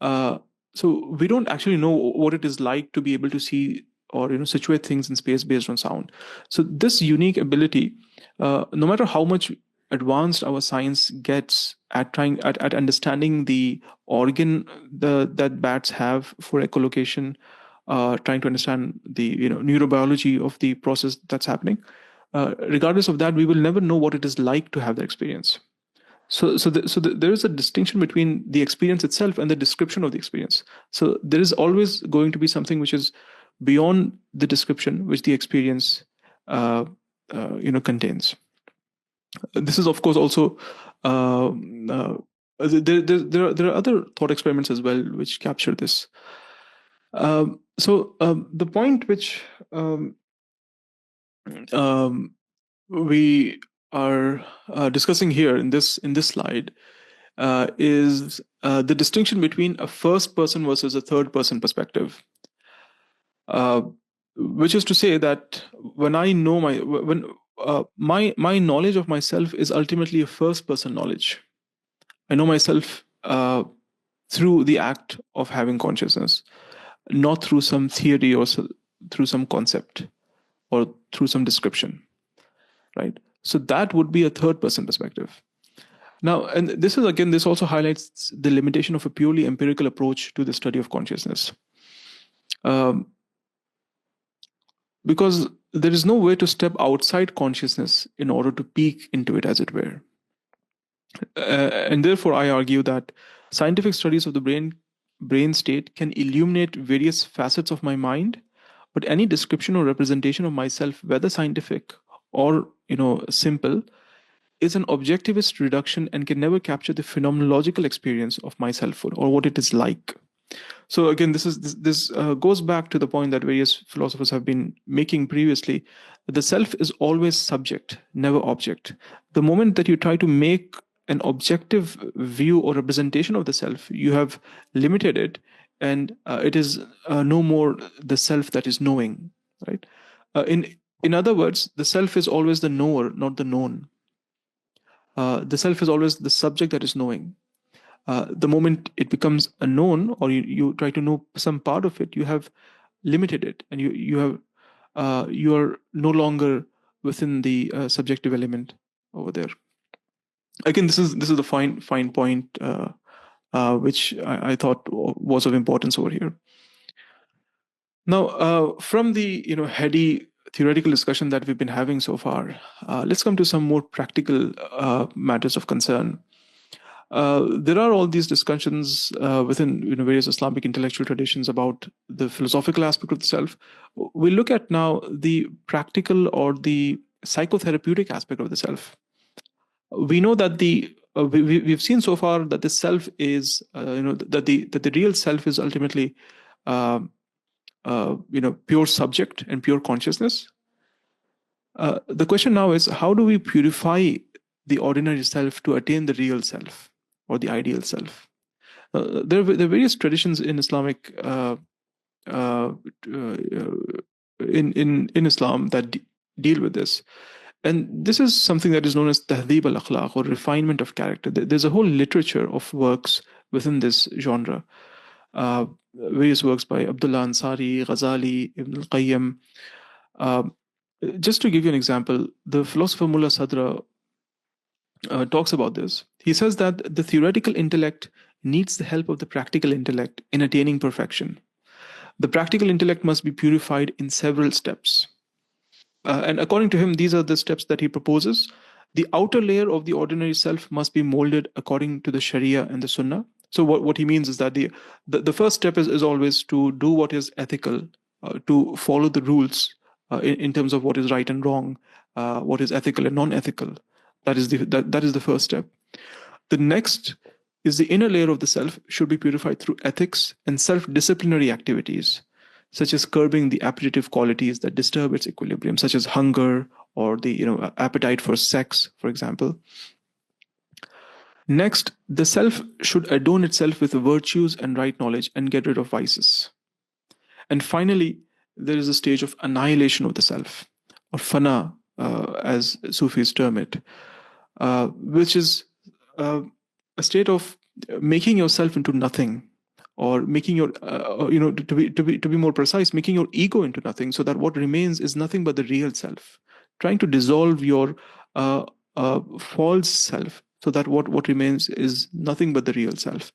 So we don't actually know what it is like to be able to see or situate things in space based on sound. So this unique ability, no matter how much advanced our science gets at understanding the organ that bats have for echolocation, trying to understand the neurobiology of the process that's happening, regardless of that, we will never know what it is like to have that experience. So there is a distinction between the experience itself and the description of the experience. So there is always going to be something which is beyond the description, which the experience contains. This is, of course, also there are other thought experiments as well which capture this. So the point which we are discussing here in this slide is the distinction between a first person versus a third person perspective, which is to say that when I know my knowledge of myself is ultimately a first person knowledge. I know myself through the act of having consciousness, not through some theory or through some concept or through some description, right? So that would be a third person perspective. Now, and this also highlights the limitation of a purely empirical approach to the study of consciousness. Because there is no way to step outside consciousness in order to peek into it, as it were. And therefore, I argue that scientific studies of the brain state can illuminate various facets of my mind, but any description or representation of myself, whether scientific or simple, is an objectivist reduction and can never capture the phenomenological experience of myself or what it is like. So again, this goes back to the point that various philosophers have been making previously. The self is always subject, never object. The moment that you try to make an objective view or representation of the self, you have limited it, and it is no more the self that is knowing, right? In other words, the self is always the knower, not the known. The self is always the subject that is knowing. The moment it becomes a known, or you try to know some part of it, you have limited it, and you are no longer within the subjective element over there. Again, this is the fine point which I thought was of importance over here. Now, from the heady theoretical discussion that we've been having so far, let's come to some more practical matters of concern. There are all these discussions within various Islamic intellectual traditions about the philosophical aspect of the self. We look at now the practical or the psychotherapeutic aspect of the self. We know that we've seen so far that the self is that the real self is ultimately pure subject and pure consciousness. The question now is, how do we purify the ordinary self to attain the real self or the ideal self? There are various traditions in Islamic in Islam that deal with this. And this is something that is known as tahdhib al-akhlaq, or refinement of character. There's a whole literature of works within this genre. Various works by Abdullah Ansari, Ghazali, Ibn al-Qayyim. Just to give you an example, the philosopher Mullah Sadra talks about this. He says that the theoretical intellect needs the help of the practical intellect in attaining perfection. The practical intellect must be purified in several steps. And according to him, these are the steps that he proposes. The outer layer of the ordinary self must be molded according to the Sharia and the Sunnah. So what he means is that the first step is always to do what is ethical, to follow the rules in terms of what is right and wrong, what is ethical and non-ethical. That is the first step. The next is the inner layer of the self should be purified through ethics and self-disciplinary activities, such as curbing the appetitive qualities that disturb its equilibrium, such as hunger or the appetite for sex, for example. Next, the self should adorn itself with virtues and right knowledge and get rid of vices. And finally, there is a stage of annihilation of the self, or fana, as Sufis term it, which is a state of making yourself into nothing, or making your, to be more precise, making your ego into nothing, so that what remains is nothing but the real self. Trying to dissolve your false self, so that what remains is nothing but the real self.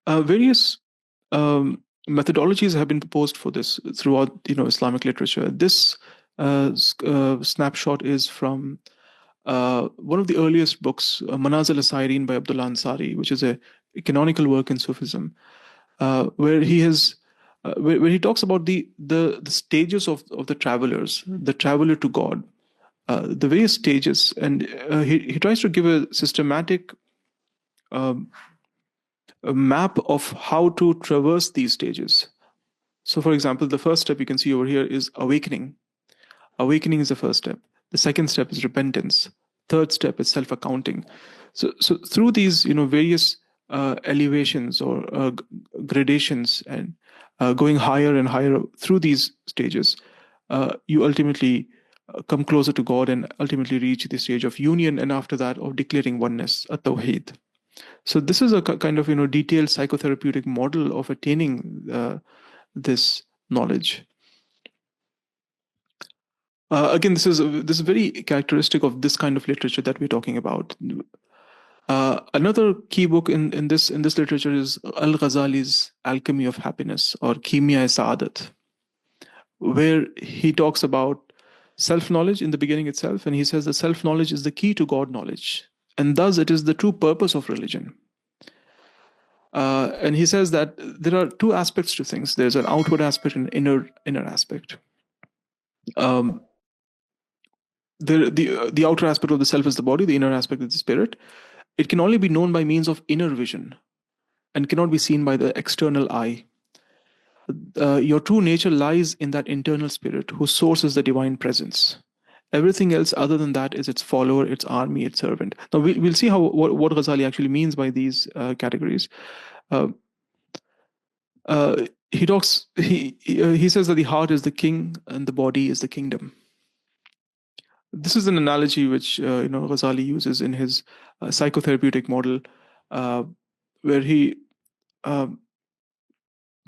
Various methodologies have been proposed for this throughout Islamic literature. This snapshot is from one of the earliest books, Manazil al-Sairin by Abdullah Ansari, which is a canonical work in Sufism, where he talks about the stages of the travelers, the traveler to God, the various stages, and he tries to give a systematic a map of how to traverse these stages. So, for example, the first step you can see over here is awakening. Awakening is the first step. The second step is repentance. Third step is self-accounting. So through these, various elevations or gradations, and going higher and higher through these stages, you ultimately come closer to God and ultimately reach the stage of union, and after that of declaring oneness, at-tawheed. So this is a kind of detailed psychotherapeutic model of attaining this knowledge. Again, this is very characteristic of this kind of literature that we're talking about. Another key book in this literature is Al-Ghazali's Alchemy of Happiness, or Kimya-e-Saadat, where he talks about self-knowledge in the beginning itself, and he says that self-knowledge is the key to God knowledge, and thus it is the true purpose of religion. And he says that there are two aspects to things. There's an outward aspect and an inner aspect. The outer aspect of the self is the body, the inner aspect is the spirit. It can only be known by means of inner vision and cannot be seen by the external eye. Your true nature lies in that internal spirit whose source is the divine presence. Everything else other than that is its follower, its army, its servant. Now we'll see what Ghazali actually means by these categories. He says that the heart is the king and the body is the kingdom. This is an analogy which Ghazali uses in his psychotherapeutic model, where he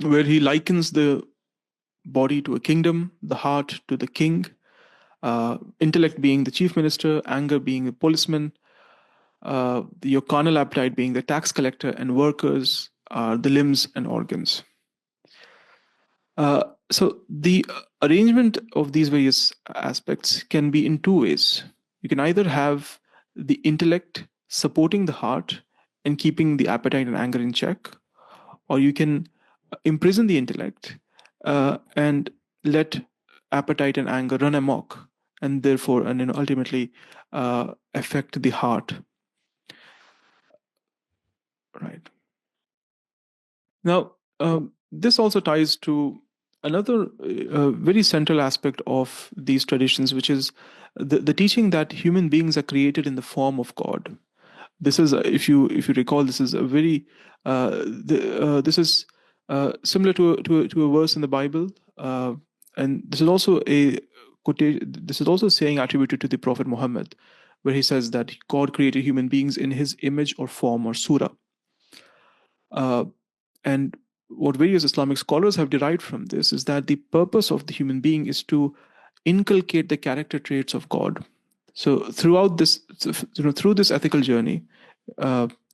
where he likens the body to a kingdom, the heart to the king, intellect being the chief minister, anger being the policeman, your carnal appetite being the tax collector, and workers are the limbs and organs. So the arrangement of these various aspects can be in two ways. You can either have the intellect supporting the heart and keeping the appetite and anger in check, or you can imprison the intellect and let appetite and anger run amok, and therefore, and ultimately affect the heart. Right. Now, this also ties to another very central aspect of these traditions, which is the teaching that human beings are created in the form of God. This is, if you recall, this is a very this is similar to a verse in the Bible, and this is also a saying attributed to the Prophet Muhammad, where he says that God created human beings in His image or form, or surah. And what various Islamic scholars have derived from this is that the purpose of the human being is to inculcate the character traits of God. So throughout this, through this ethical journey,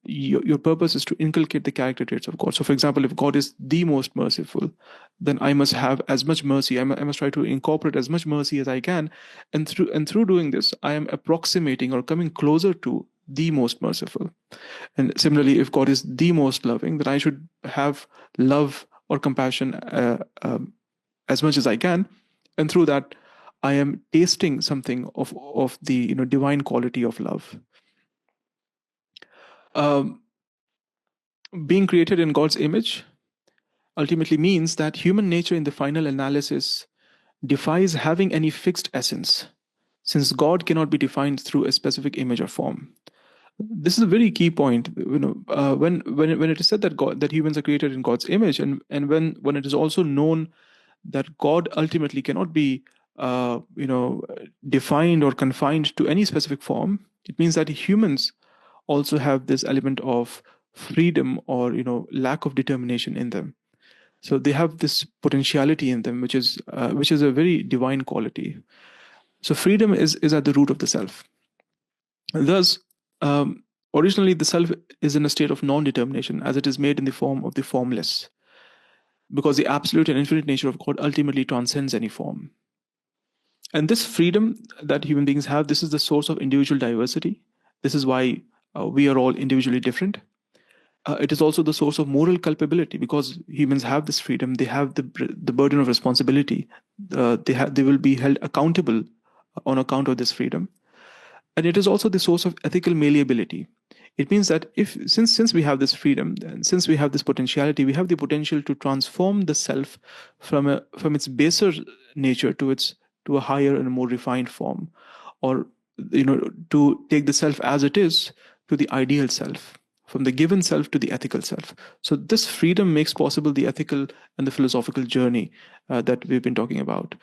your purpose is to inculcate the character traits of God. So, for example, if God is the most merciful, then I must have as much mercy. I must try to incorporate as much mercy as I can, and through doing this, I am approximating or coming closer to the most merciful. And similarly, if God is the most loving, then I should have love or compassion as much as I can, and through that, I am tasting something of the divine quality of love. Being created in God's image ultimately means that human nature in the final analysis defies having any fixed essence, since God cannot be defined through a specific image or form. This is a very key point. When it is said that humans are created in God's image, and when it is also known that God ultimately cannot be defined or confined to any specific form, it means that humans also have this element of freedom or lack of determination in them. So they have this potentiality in them, which is a very divine quality. So freedom is at the root of the self. Thus, originally the self is in a state of non-determination, as it is made in the form of the formless, because the absolute and infinite nature of God ultimately transcends any form. And this freedom that human beings have, this is the source of individual diversity. This is why we are all individually different. It is also the source of moral culpability, because humans have this freedom. They have the burden of responsibility. They will be held accountable on account of this freedom. And it is also the source of ethical malleability. It means that since we have this freedom, and since we have this potentiality, we have the potential to transform the self from its baser nature to a higher and more refined form, or to take the self as it is to the ideal self, from the given self to the ethical self. So this freedom makes possible the ethical and the philosophical journey that we've been talking about.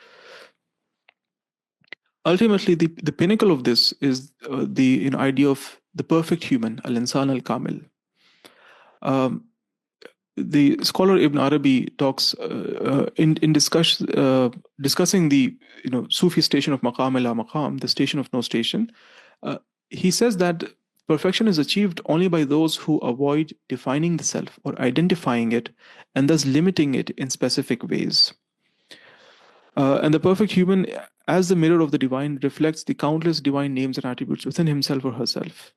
Ultimately, the pinnacle of this is the idea of the perfect human, al-insan al-kamil. The scholar Ibn Arabi talks in discussing the Sufi station of maqam ila maqam, the station of no station. He says that perfection is achieved only by those who avoid defining the self or identifying it, and thus limiting it in specific ways. And the perfect human, as the mirror of the divine, reflects the countless divine names and attributes within himself or herself.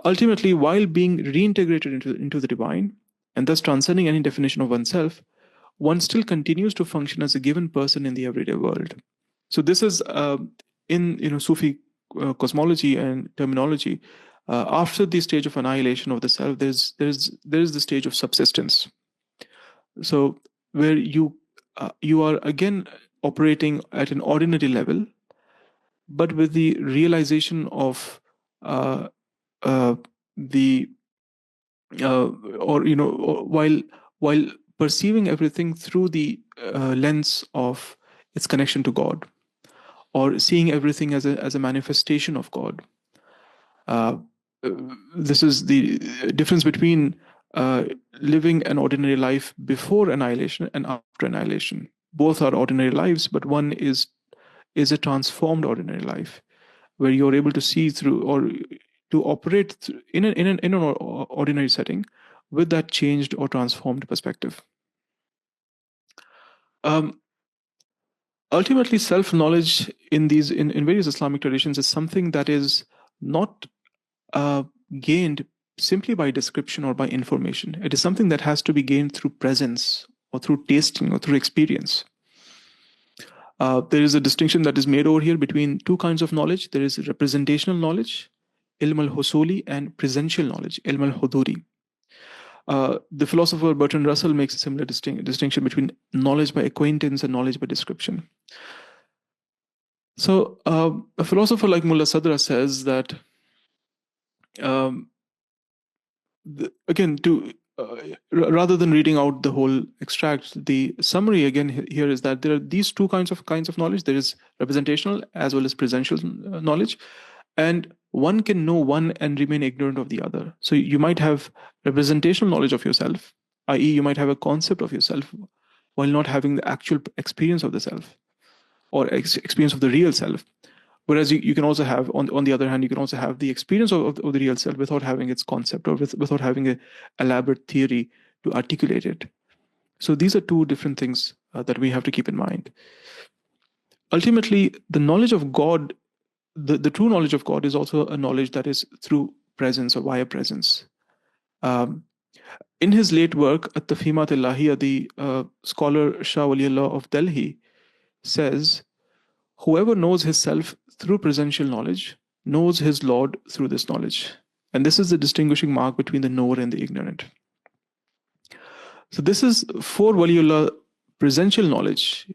Ultimately, while being reintegrated into the divine, and thus transcending any definition of oneself, one still continues to function as a given person in the everyday world. So this is in Sufi cosmology and terminology. After the stage of annihilation of the self, there is the stage of subsistence. So where you are again operating at an ordinary level, but with the realization of while perceiving everything through the lens of its connection to God, or seeing everything as a manifestation of God. This is the difference between living an ordinary life before annihilation and after annihilation. Both are ordinary lives, but one is a transformed ordinary life, where you're able to see through or to operate in an ordinary setting with that changed or transformed perspective. Ultimately, self-knowledge in various Islamic traditions is something that is not gained simply by description or by information. It is something that has to be gained through presence or through tasting or through experience. There is a distinction that is made over here between two kinds of knowledge. There is representational knowledge, ilm al-husuli, and presential knowledge, ilm al-huduri. The philosopher Bertrand Russell makes a similar distinction between knowledge by acquaintance and knowledge by description. So a philosopher like Mullah Sadra says that, rather than reading out the whole extract, the summary again here is that there are these two kinds of knowledge. There is representational as well as presential knowledge, and one can know one and remain ignorant of the other. So you might have representational knowledge of yourself, i.e., you might have a concept of yourself while not having the actual experience of the self or experience of the real self. Whereas you can also have, on the other hand, you can also have the experience of the real self without having its concept or without having an elaborate theory to articulate it. So these are two different things that we have to keep in mind. Ultimately, the knowledge of God, the true knowledge of God, is also a knowledge that is through presence or via presence. In his late work, At-Tafhimat al-Lahiyya, the scholar Shah Waliullah of Delhi says, whoever knows his self through presential knowledge knows his Lord through this knowledge. And this is the distinguishing mark between the knower and the ignorant. So this is, for Waliullah, presential knowledge,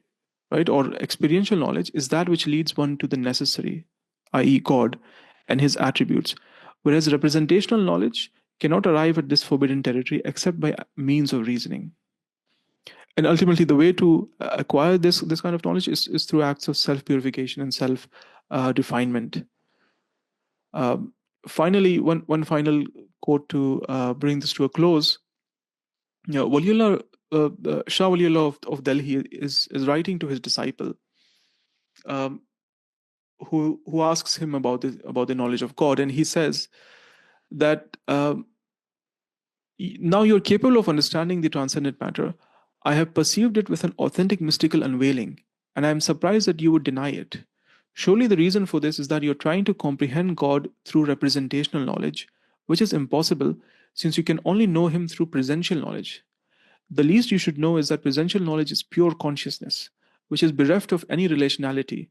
right, or experiential knowledge is that which leads one to the necessary, i.e. God and his attributes, whereas representational knowledge cannot arrive at this forbidden territory except by means of reasoning. And ultimately, the way to acquire this kind of knowledge is through acts of self-purification and self-refinement. Finally, one final quote to bring this to a close. Waliullah, Shah Waliullah of Delhi is writing to his disciple, who asks him about the knowledge of God, and he says that now you're capable of understanding the transcendent matter. I have perceived it with an authentic mystical unveiling, and I am surprised that you would deny it. Surely the reason for this is that you're trying to comprehend God through representational knowledge, which is impossible since you can only know him through presential knowledge. The least you should know is that presential knowledge is pure consciousness, which is bereft of any relationality,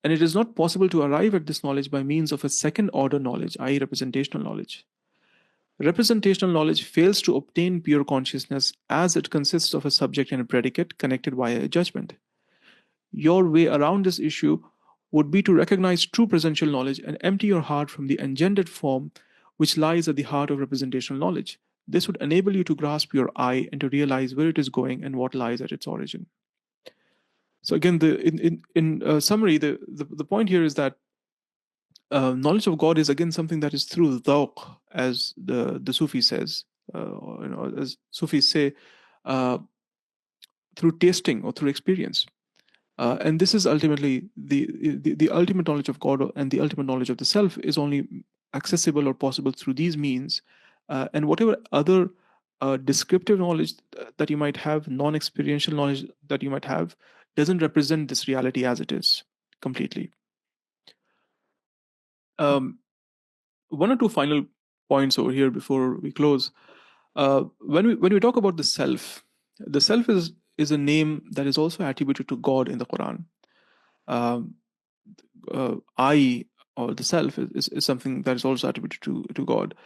and it is not possible to arrive at this knowledge by means of a second-order knowledge, i.e. representational knowledge. Representational knowledge fails to obtain pure consciousness as it consists of a subject and a predicate connected via a judgment. Your way around this issue would be to recognize true presential knowledge and empty your heart from the engendered form which lies at the heart of representational knowledge. This would enable you to grasp your I and to realize where it is going and what lies at its origin. So again, in summary, the point here is that knowledge of God is again something that is through dhawq, as the Sufi says, as Sufis say, through tasting or through experience. And this is ultimately the ultimate knowledge of God, and the ultimate knowledge of the self is only accessible or possible through these means. And whatever other descriptive knowledge that you might have, non-experiential knowledge that you might have, doesn't represent this reality as it is completely. One or two final points over here before we close. When we talk about the self is a name that is also attributed to God in the Quran. I, or the self, is something that is also attributed to God.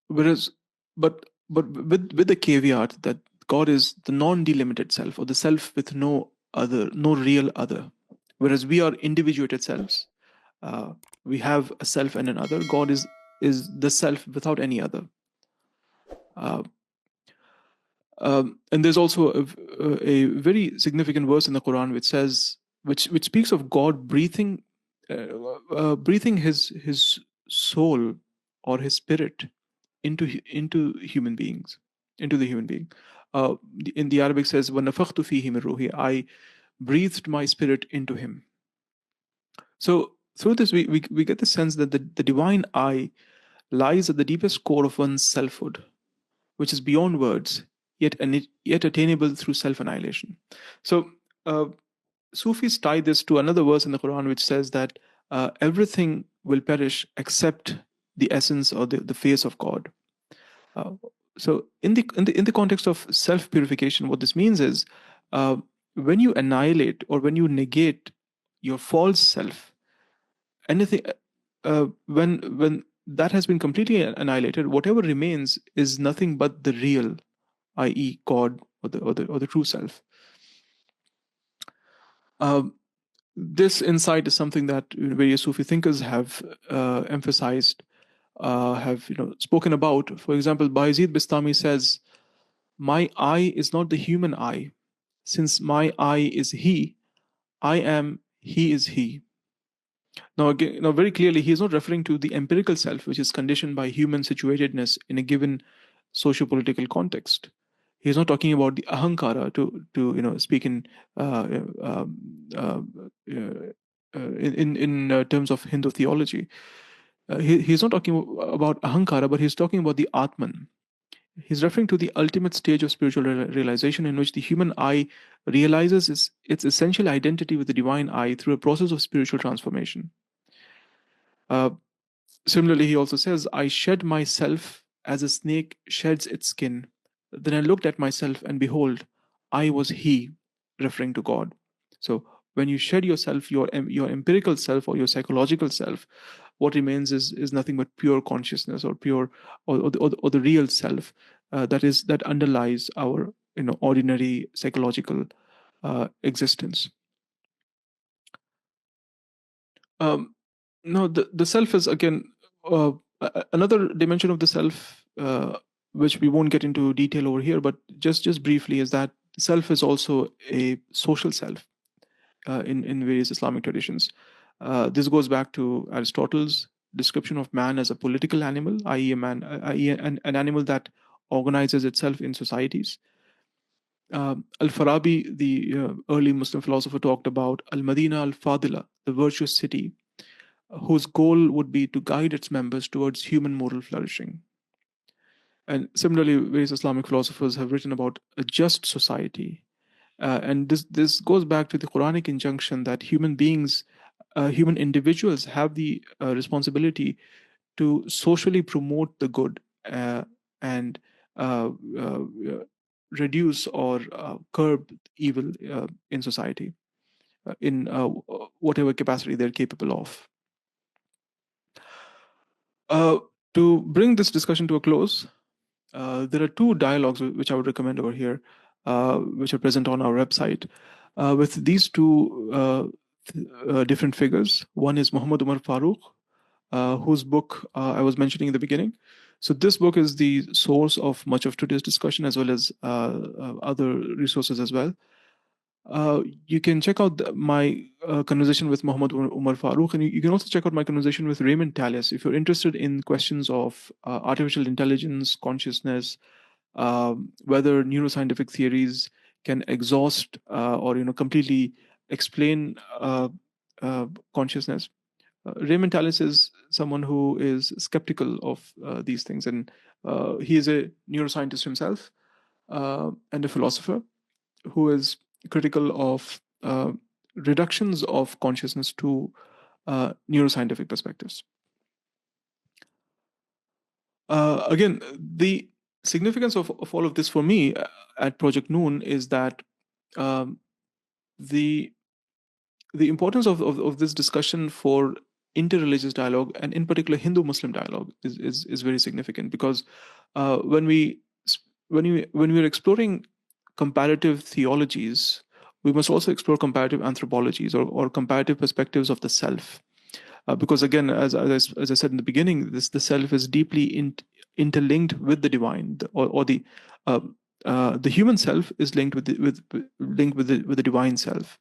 Whereas, but with the caveat that God is the non-delimited self, or the self with no real other. Whereas we are individuated selves. We have a self and an other. God is the self without any other. And there's also a very significant verse in the Quran which says, which speaks of God breathing his soul or his spirit into human beings, into the human being. In the Arabic says, وَنَفَخْتُ فِيهِ مِنْ رُوحِي, I breathed my spirit into him. So through this, we get the sense that the divine I lies at the deepest core of one's selfhood, which is beyond words, yet attainable through self-annihilation. So Sufis tie this to another verse in the Quran, which says that everything will perish except the essence or the face of God. So in the context of self-purification, what this means is when you annihilate or when you negate your false self, anything when that has been completely annihilated, whatever remains is nothing but the real, i.e., God or the true self. This insight is something that various Sufi thinkers have emphasized, have spoken about. For example, Bayezid Bistami says, "My I is not the human I. Since my I is he, I am, he is he." Now, again, very clearly, he is not referring to the empirical self, which is conditioned by human situatedness in a given socio-political context. He is not talking about the ahankara, to speak in terms of Hindu theology. He's not talking about ahankara, but he's talking about the Atman. He's referring to the ultimate stage of spiritual realization in which the human I realizes its essential identity with the divine I through a process of spiritual transformation. Similarly, he also says, "I shed myself as a snake sheds its skin. Then I looked at myself, and behold, I was he," referring to God. So when you shed yourself, your empirical self or your psychological self, what remains is nothing but pure consciousness or pure or the real self that underlies our ordinary psychological existence. Now the self is again another dimension of the self, which we won't get into detail over here, but just briefly, is that self is also a social self in various Islamic traditions. This goes back to Aristotle's description of man as a political animal, i.e., an animal that organizes itself in societies. Al-Farabi, the early Muslim philosopher, talked about Al-Madina al-Fadila, the virtuous city, whose goal would be to guide its members towards human moral flourishing. And similarly, various Islamic philosophers have written about a just society. And this goes back to the Quranic injunction that human beings, human individuals have the responsibility to socially promote the good and reduce or curb evil in society in whatever capacity they're capable of. To bring this discussion to a close, there are two dialogues which I would recommend over here, which are present on our website, with these two different figures. One is Muhammad Umar Farooq, whose book I was mentioning in the beginning. So this book is the source of much of today's discussion, as well as other resources as well. You can check out my conversation with Muhammad Umar Farooq, and you can also check out my conversation with Raymond Tallis if you're interested in questions of artificial intelligence, consciousness, whether neuroscientific theories can exhaust or completely explain consciousness. Raymond Tallis is someone who is skeptical of these things, and he is a neuroscientist himself and a philosopher who is critical of reductions of consciousness to neuroscientific perspectives. Again, the significance of all of this for me at Project Noon is that the importance of this discussion for interreligious dialogue, and in particular Hindu-Muslim dialogue, is very significant, because when we're exploring comparative theologies, we must also explore comparative anthropologies or comparative perspectives of the self. Because again, as I said in the beginning, the self is deeply interlinked with the divine, or the human self is linked with the divine self.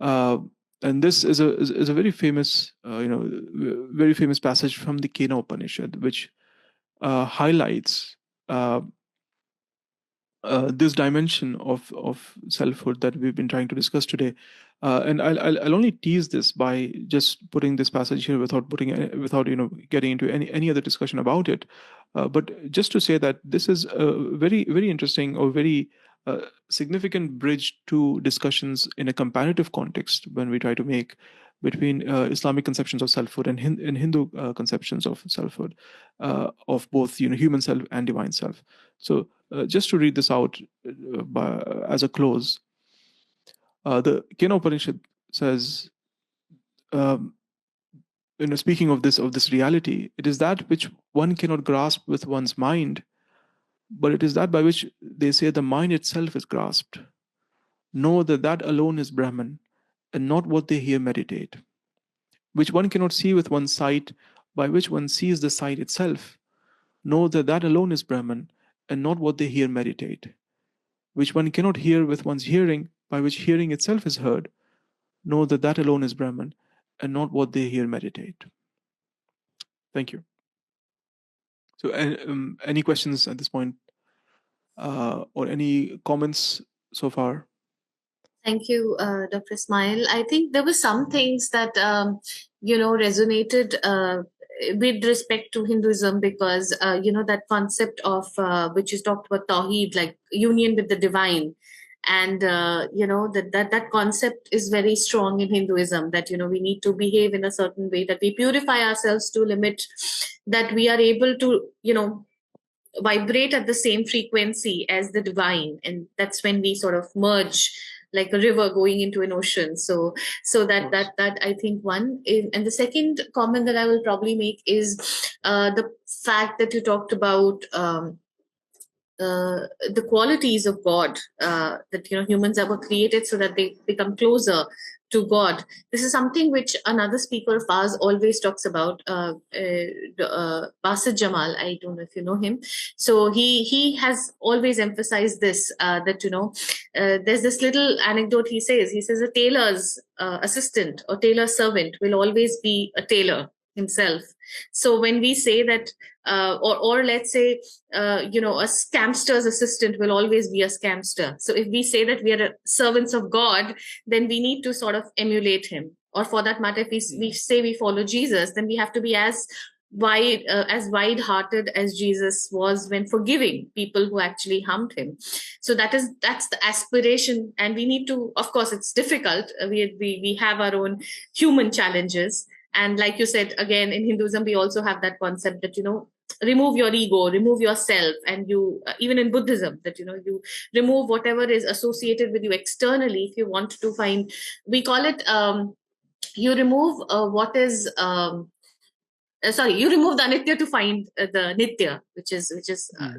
And this is a very famous very famous passage from the Kena Upanishad, which highlights this dimension of selfhood that we've been trying to discuss today. And I'll only tease this by just putting this passage here without getting into any other discussion about it. But just to say that this is a very, very interesting or very significant bridge to discussions in a comparative context when we try to make between Islamic conceptions of selfhood and Hindu conceptions of selfhood, of both human self and divine self. So just to read this out as a close, the Kena Upanishad says, speaking of this reality, it is that which one cannot grasp with one's mind, but it is that by which they say the mind itself is grasped. Know that that alone is Brahman, and not what they hear meditate, which one cannot see with one's sight, by which one sees the sight itself. Know that that alone is Brahman, and not what they hear meditate, which one cannot hear with one's hearing, by which hearing itself is heard. Know that that alone is Brahman, and not what they hear meditate. Thank you. So any questions at this point, or any comments so far? Thank you, Dr. Ismail. I think there were some things that, resonated with respect to Hinduism because, that concept of which is talked about Tawheed, like union with the divine. And, that concept is very strong in Hinduism, that, we need to behave in a certain way, that we purify ourselves to a limit, that we are able to, vibrate at the same frequency as the divine. And that's when we sort of merge like a river going into an ocean. So that I think one is, and the second comment that I will probably make is the fact that you talked about the qualities of God, that humans are created so that they become closer to God. This is something which another speaker of ours always talks about, Basit Jamal. I don't know if you know him. So he has always emphasized this, that there's this little anecdote he says a tailor's assistant or tailor's servant will always be a tailor himself. So when we say that, or let's say, a scamster's assistant will always be a scamster. So if we say that we are servants of God, then we need to sort of emulate him. Or for that matter, if we say we follow Jesus, then we have to be as wide-hearted as Jesus was when forgiving people who actually harmed him. So that's the aspiration, and we need to. Of course, it's difficult. We have our own human challenges. And like you said, again, in Hinduism, we also have that concept that, remove your ego, remove yourself. And you, even in Buddhism, that, you remove whatever is associated with you externally. If you want to find, we call it, you remove what is, you remove the anitya to find the nitya, which is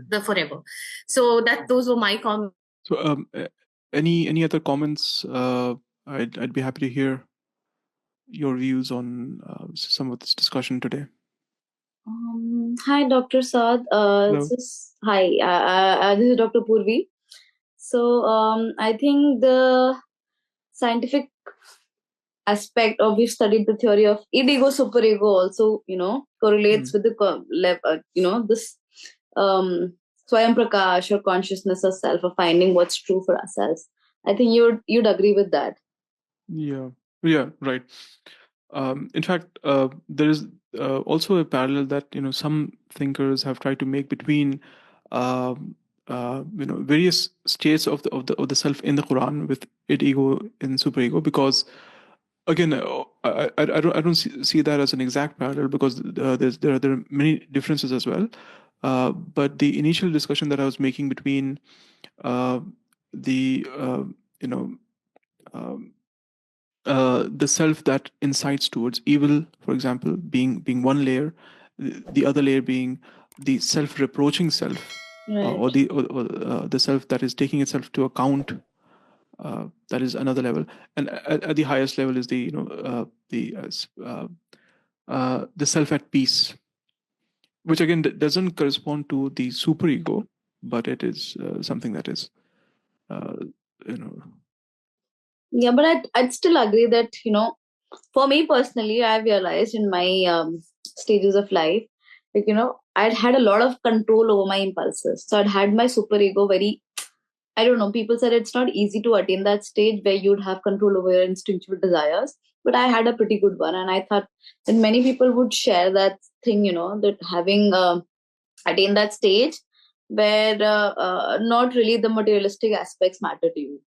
the forever. So those were my comments. So any other comments? I'd be happy to hear your views on some of this discussion today. Hi, Dr. Saad. This is Dr. Purvi. So I think the scientific aspect of, we've studied the theory of id, ego, superego also, correlates with the this Swayam Prakash or consciousness of self, or finding what's true for ourselves. I think you'd agree with that. Yeah, right. In fact, there is also a parallel that some thinkers have tried to make between various states of the self in the Quran with id, ego, and superego, because again, I don't see that as an exact parallel, because there are many differences as well. But the initial discussion that I was making between the self that incites towards evil, for example, being one layer, the other layer being the self-reproaching self, Right. or the self that is taking itself to account. That is another level, and at the highest level is the self at peace, which again doesn't correspond to the superego, but it is something that is Yeah, but I'd still agree that, for me personally, I've realized in my stages of life, like, I'd had a lot of control over my impulses. So I'd had my superego very, I don't know, people said it's not easy to attain that stage where you'd have control over your instinctual desires. But I had a pretty good one. And I thought that many people would share that thing, that having attained that stage where not really the materialistic aspects matter to you.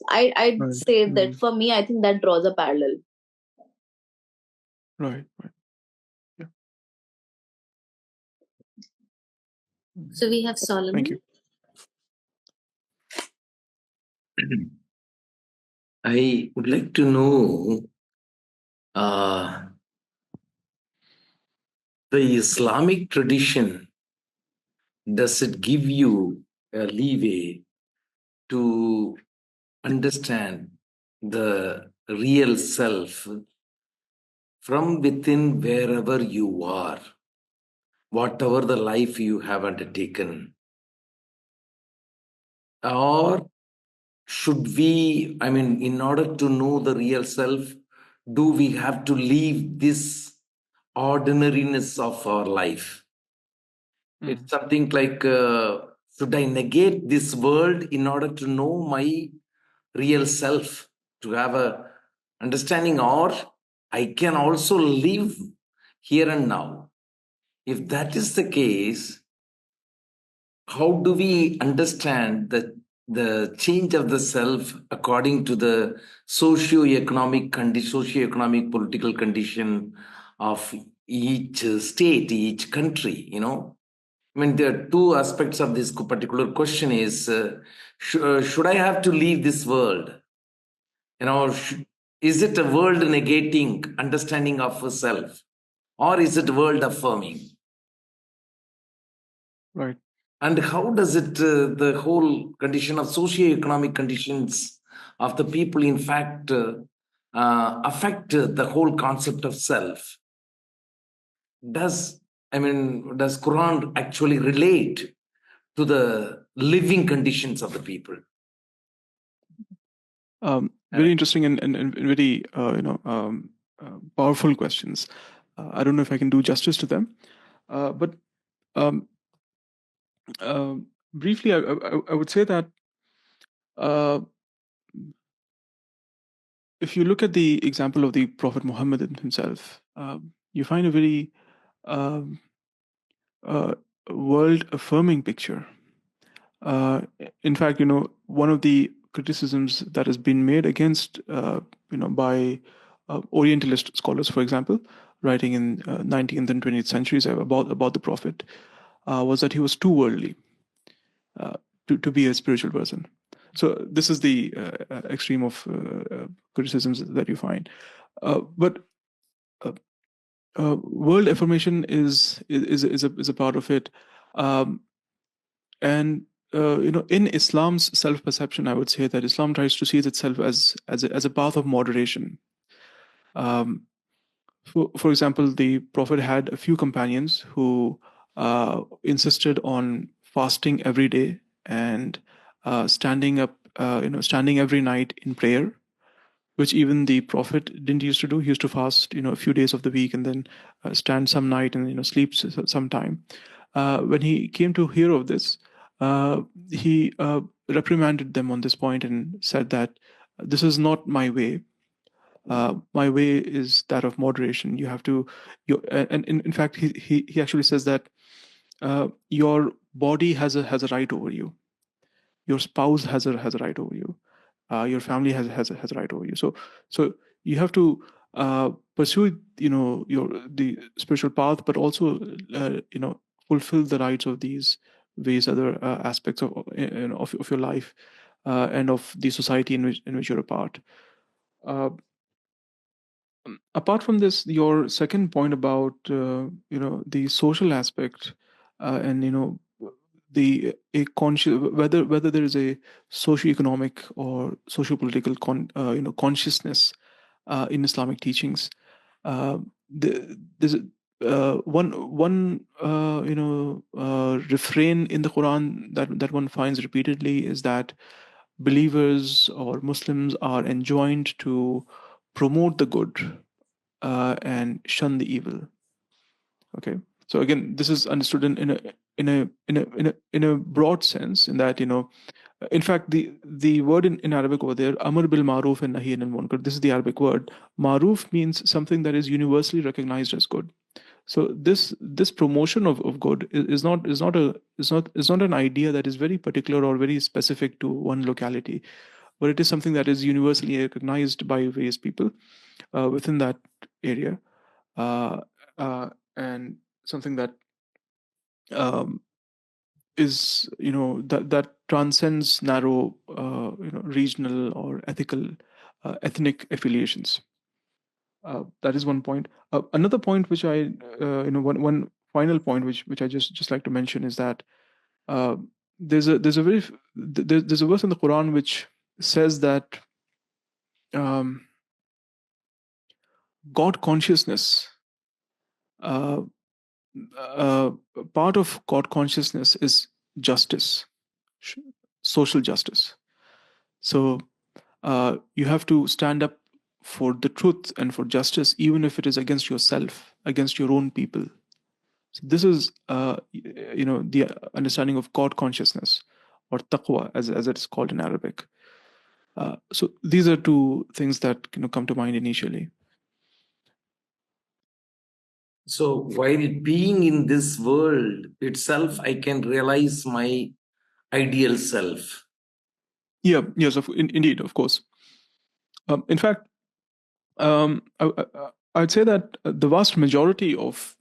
I'd Right. say that for me, I think that draws a parallel. Right. Yeah. So we have Solomon. Thank you. I would like to know the Islamic tradition, does it give you a leeway to understand the real self from within wherever you are, whatever the life you have undertaken? Or should we, in order to know the real self, do we have to leave this ordinariness of our life? It's something like, should I negate this world in order to know my real self, to have a understanding, or I can also live here and now? If that is the case, how do we understand the change of the self according to the socio-economic political condition of each state, each country, there are two aspects of this particular question is, should I have to leave this world? Is it a world negating understanding of self, or is it world affirming? Right. And how does it, the whole condition of socio-economic conditions of the people, in fact, affect the whole concept of self? Does Quran actually relate to the living conditions of the people? Very interesting and very powerful questions. I don't know if I can do justice to them, but briefly, I would say that if you look at the example of the Prophet Muhammad himself, you find a very world-affirming picture. In fact, one of the criticisms that has been made against, by Orientalist scholars, for example, writing in 19th and 20th centuries about the Prophet, was that he was too worldly to be a spiritual person. So this is the extreme of criticisms that you find. But world affirmation is a part of it, and in Islam's self-perception, I would say that Islam tries to see itself as a path of moderation. For example, the Prophet had a few companions who insisted on fasting every day and standing every night in prayer, which even the Prophet didn't used to do. He used to fast, a few days of the week and then stand some night and sleep some time. When he came to hear of this, he reprimanded them on this point and said that this is not my way. My way is that of moderation. You have to, and in fact, he actually says that your body has a right over you. Your spouse has a right over you. Your family has a right over you. So you have to pursue the spiritual path, but also fulfill the rights of these various other aspects of your life and of the society in which you're a part. Apart from this, your second point about the social aspect and whether there is a socio-economic or socio-political consciousness in Islamic teachings. There's one refrain in the Quran that one finds repeatedly is that believers or Muslims are enjoined to promote the good and shun the evil. Okay, so again, this is understood in a broad sense, in that, in fact, the word in Arabic over there, Amr bil Maruf and Nahi anil Munkar, this is the Arabic word. Maruf means something that is universally recognized as good. So this promotion of good is not an idea that is very particular or very specific to one locality, but it is something that is universally recognized by various people within that area, and something that is, that transcends narrow regional or ethnic affiliations. That is one point. Another point which I one final point which I just like to mention is that there's a verse in the Quran which says that God consciousness, part of God consciousness is justice, social justice. So you have to stand up for the truth and for justice, even if it is against yourself, against your own people. So this is, the understanding of God consciousness, or taqwa, as it is called in Arabic. So these are two things that come to mind initially. So while being in this world itself, I can realize my ideal self. Yeah, yes, indeed, of course. In fact, I'd say that the vast majority of,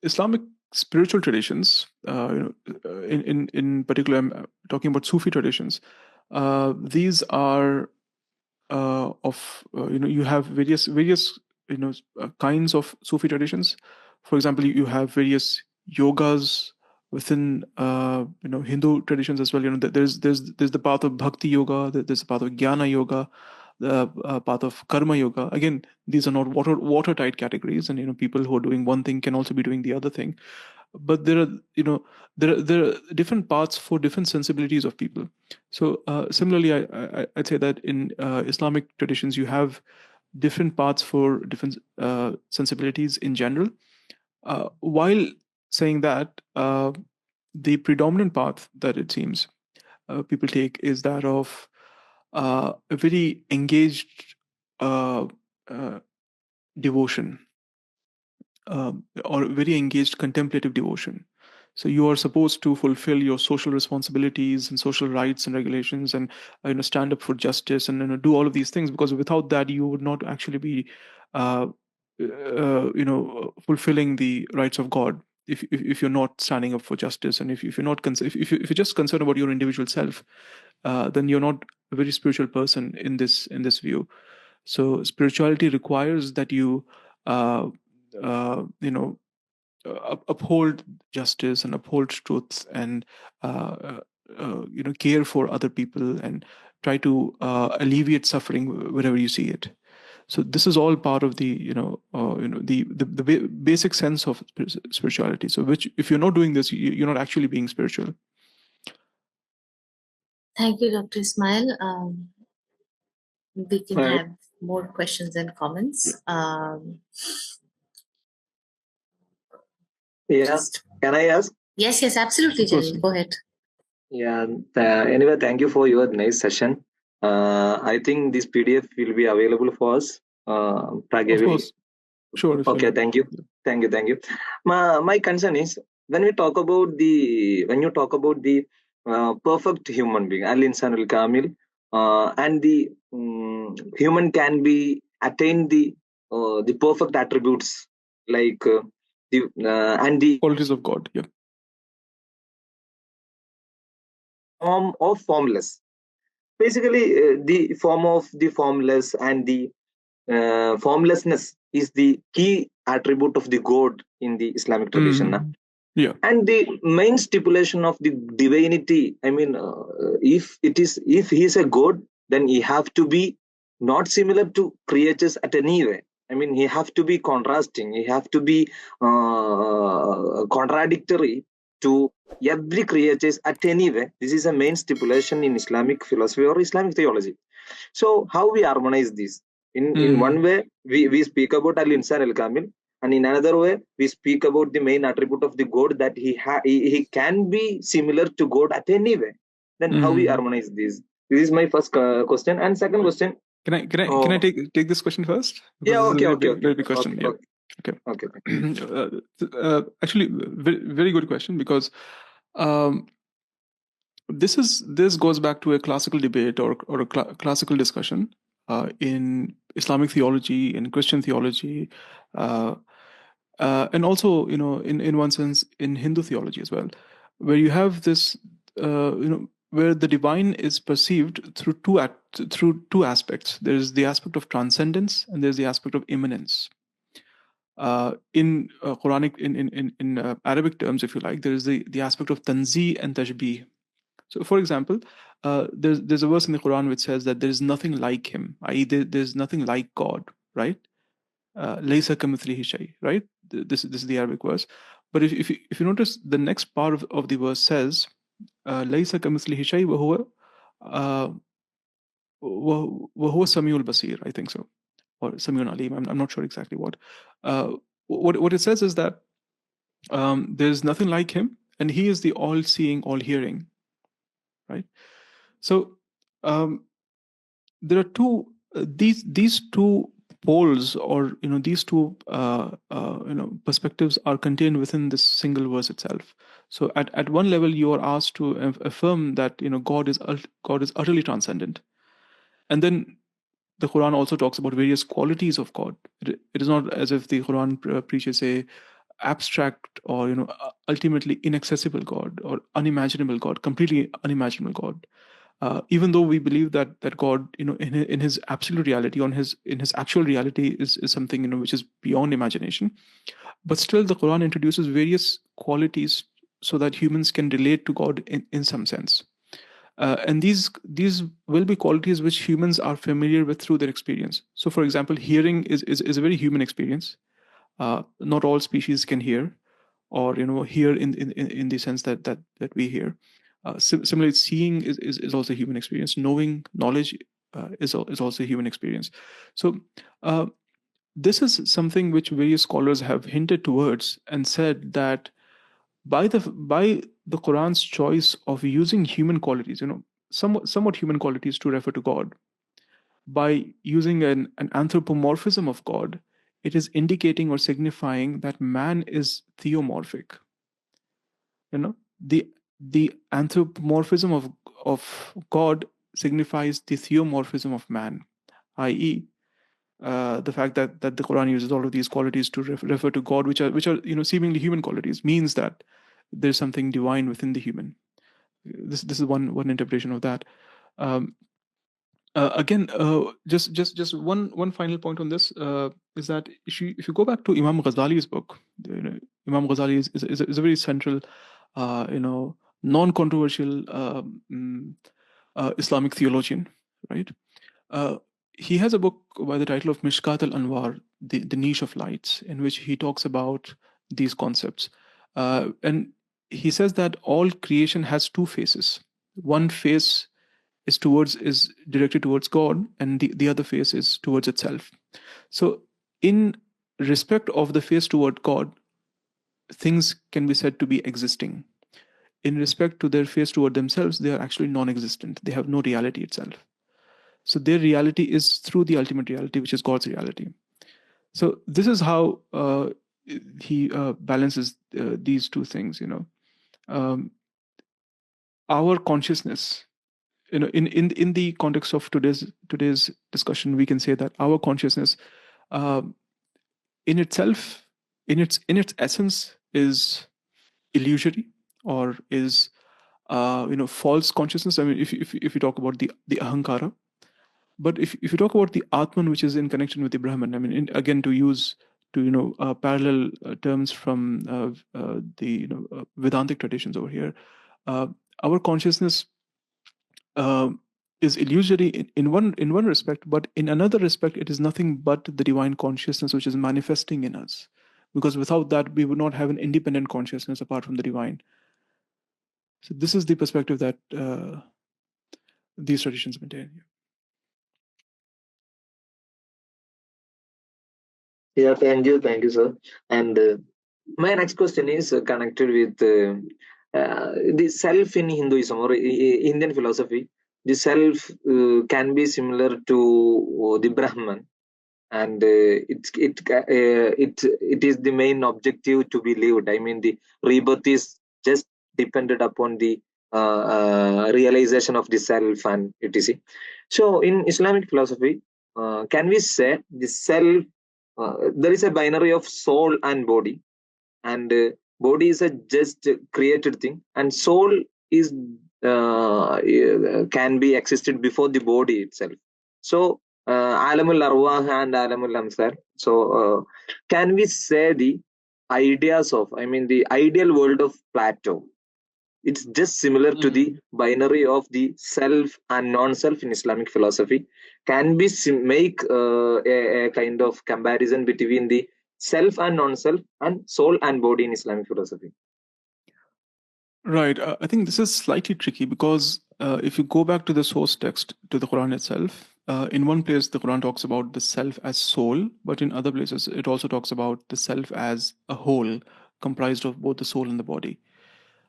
Islamic spiritual traditions, in particular, I'm talking about Sufi traditions. These are you have various kinds of Sufi traditions. For example, you have various yogas within Hindu traditions as well. There's the path of bhakti yoga, there's the path of jnana yoga, the path of karma yoga. Again, these are not watertight categories, and people who are doing one thing can also be doing the other thing. But there are different paths for different sensibilities of people. So similarly, I'd say that in Islamic traditions you have different paths for different sensibilities in general. While saying that, the predominant path that it seems people take is that of a very engaged devotion, or very engaged contemplative devotion. So you are supposed to fulfill your social responsibilities and social rights and regulations, and stand up for justice, and do all of these things, because without that you would not actually be fulfilling the rights of God. If you're not standing up for justice, and if you're not if you're just concerned about your individual self, then you're not a very spiritual person in this view. So spirituality requires that you uphold justice and uphold truth, and care for other people, and try to alleviate suffering wherever you see it. So this is all part of the the basic sense of spirituality. So which, if you're not doing this, you're not actually being spiritual. Thank you, Dr. Ismail. We can have more questions and comments. Can I ask? Yes, absolutely, Jalil. Go ahead. Yeah. Anyway, thank you for your nice session. I think this PDF will be available for us. Of course. Sure. Okay. Thank you. My concern is, when you talk about the perfect human being, al-insan al-kamil, and the human can be attain the perfect attributes, like and the qualities of God. Yeah. Form of formless. Basically, the form of the formless and the formlessness is the key attribute of the God in the Islamic tradition. Yeah. And the main stipulation of the divinity, I mean, if he is a God, then he have to be not similar to creatures at any way. I mean, he have to be contrasting. He have to be contradictory to every creature at any way. This is a main stipulation in Islamic philosophy or Islamic theology. So how we harmonize this? In one way, we speak about al-insan al-kamil, And in another way, we speak about the main attribute of the God, that he can be similar to God at any way. Then how we harmonize this? This is my first question. And second question. Can I take this question first? Yeah. Okay. Very big question. Okay. Actually, very good question, because this goes back to a classical debate or a classical discussion in Islamic theology, in Christian theology, and also, in one sense, in Hindu theology as well, where you have this, where the divine is perceived through two aspects. There's the aspect of transcendence, and there's the aspect of immanence. In Quranic, in Arabic terms, if you like, there is the aspect of tanzih and tashbih. So, for example, there's a verse in the Quran which says that there is nothing like him, i.e., there's nothing like God, right? Laysa kamithlihi shay, right? This is the Arabic verse. But if you notice, the next part of the verse says, Laysa kamithlihi shay wa huwa Samiul Basir, I think so, or Samiul Alim. I'm not sure exactly what. What it says is that there's nothing like him, and he is the all-seeing, all-hearing, right? So there are these two poles, or these two perspectives are contained within this single verse itself. So at one level, you are asked to affirm that God is utterly transcendent, and then the Quran also talks about various qualities of God. It is not as if the Quran preaches a abstract or ultimately inaccessible God or unimaginable God, completely unimaginable God. Even though we believe that God, in his absolute reality, in his actual reality, is something which is beyond imagination, but still the Quran introduces various qualities so that humans can relate to God in some sense. And these will be qualities which humans are familiar with through their experience. So, for example, hearing is a very human experience. Not all species can hear, or hear in the sense that we hear. Similarly, seeing is also a human experience. Knowledge is also a human experience. So this is something which various scholars have hinted towards and said that by the Quran's choice of using human qualities, somewhat human qualities to refer to God, by using an anthropomorphism of God, it is indicating or signifying that man is theomorphic. The anthropomorphism of God signifies the theomorphism of man, i.e., the fact that the Quran uses all of these qualities to refer to God, which are seemingly human qualities, means that there's something divine within the human. This is one interpretation of that. Again, just one final point on this is that if you go back to Imam Ghazali's book, Imam Ghazali is a very central, non-controversial Islamic theologian, right? He has a book by the title of Mishkat al-Anwar, the niche of lights, in which he talks about these concepts. And he says that all creation has two faces. One face is directed towards God, and the other face is towards itself. So in respect of the face toward God, things can be said to be existing. In respect to their face toward themselves, they are actually non-existent. They have no reality itself. So their reality is through the ultimate reality, which is God's reality. So this is how he balances these two things. Our consciousness, in the context of today's discussion, we can say that our consciousness, in itself, in its essence, is illusory, or is false consciousness. I mean, if you talk about the ahankara. But if you talk about the Atman, which is in connection with the Brahman, I mean, again, to use parallel terms from the Vedantic traditions over here, our consciousness is illusory in one respect, but in another respect, it is nothing but the divine consciousness which is manifesting in us. Because without that, we would not have an independent consciousness apart from the divine. So this is the perspective that these traditions maintain. Yeah, thank you, sir. And my next question is connected with the self in Hinduism or Indian philosophy. The self can be similar to the Brahman, and it is the main objective to be lived. I mean, the rebirth is just dependent upon the realization of the self and etc. So, in Islamic philosophy, can we say the self? There is a binary of soul and body, and body is a just created thing, and soul is can be existed before the body itself. So alamul arwah and alamul amsar. So can we say the ideas of, I mean, the ideal world of Plato, it's just similar to the binary of the self and non-self in Islamic philosophy? Can we make a kind of comparison between the self and non-self and soul and body in Islamic philosophy? Right. I think this is slightly tricky because if you go back to the source text, to the Quran itself, in one place the Quran talks about the self as soul, but in other places it also talks about the self as a whole, comprised of both the soul and the body.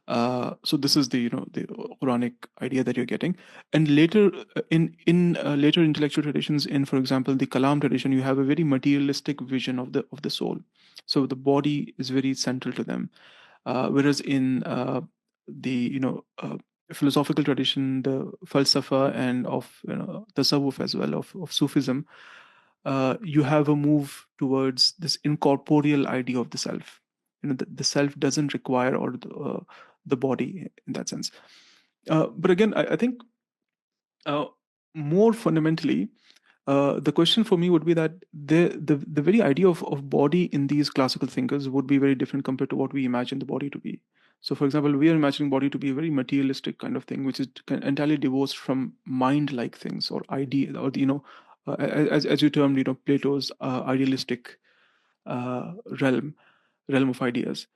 So this is the the Quranic idea that you're getting. And later in later intellectual traditions, in for example the Kalam tradition, you have a very materialistic vision of the soul. So the body is very central to them. Whereas in the philosophical tradition, the falsafa and of tasawwuf as well, of Sufism, you have a move towards this incorporeal idea of the self. The self doesn't require or the body in that sense. But again, I think more fundamentally, the question for me would be that the very idea of body in these classical thinkers would be very different compared to what we imagine the body to be. So, for example, we are imagining body to be a very materialistic kind of thing, which is entirely divorced from mind-like things or idea, or as you termed, Plato's idealistic realm of ideas.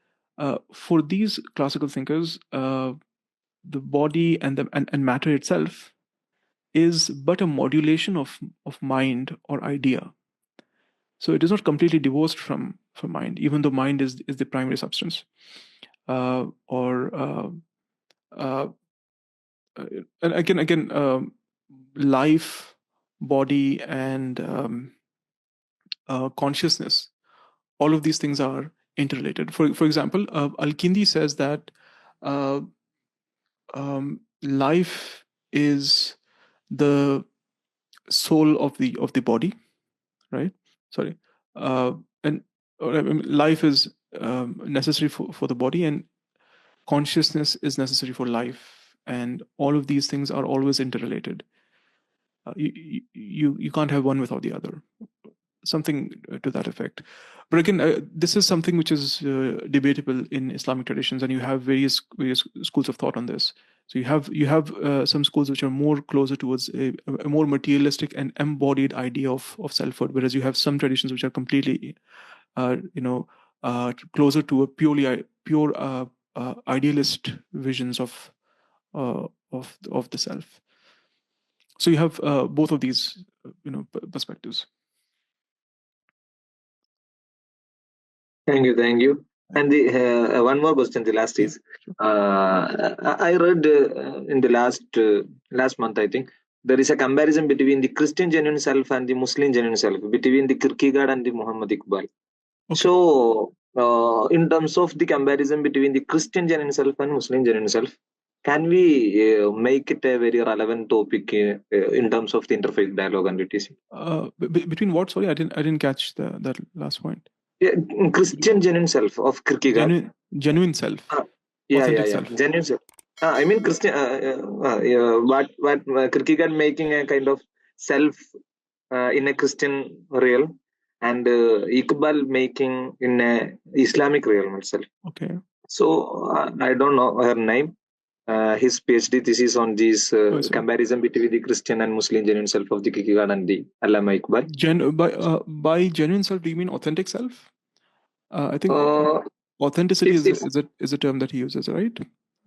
For these classical thinkers, the body and matter itself is but a modulation of mind or idea. So it is not completely divorced from mind, even though mind is the primary substance. And again, life, body, and consciousness, all of these things are interrelated. For example, Al-Kindi says that life is the soul of the body, right? Sorry, and I mean, life is necessary for the body, and consciousness is necessary for life, and all of these things are always interrelated. You can't have one without the other, something to that effect. But again, this is something which is debatable in Islamic traditions, and you have various schools of thought on this. So you have some schools which are more closer towards a more materialistic and embodied idea of selfhood, whereas you have some traditions which are completely closer to a pure idealist visions of the self. So you have both of these perspectives. Thank you. And the one more question, the last is, I read in the last month, I think, there is a comparison between the Christian genuine self and the Muslim genuine self, between the Kierkegaard and the Muhammad Iqbal. Okay. So, in terms of the comparison between the Christian genuine self and Muslim genuine self, can we make it a very relevant topic in terms of the interfaith dialogue and etc.? Between what? Sorry, I didn't catch that last point. Yeah, Christian genuine self of Kierkegaard. Genuine self. Self. Genuine self. I mean Christian. What Kierkegaard making a kind of self in a Christian realm, and Iqbal making in a Islamic realm itself. Okay. So I don't know her name. His PhD thesis on this comparison between the Christian and Muslim genuine self of the Kierkegaard and the Allama Iqbal. By genuine self, do you mean authentic self? I think authenticity is a term that he uses, right?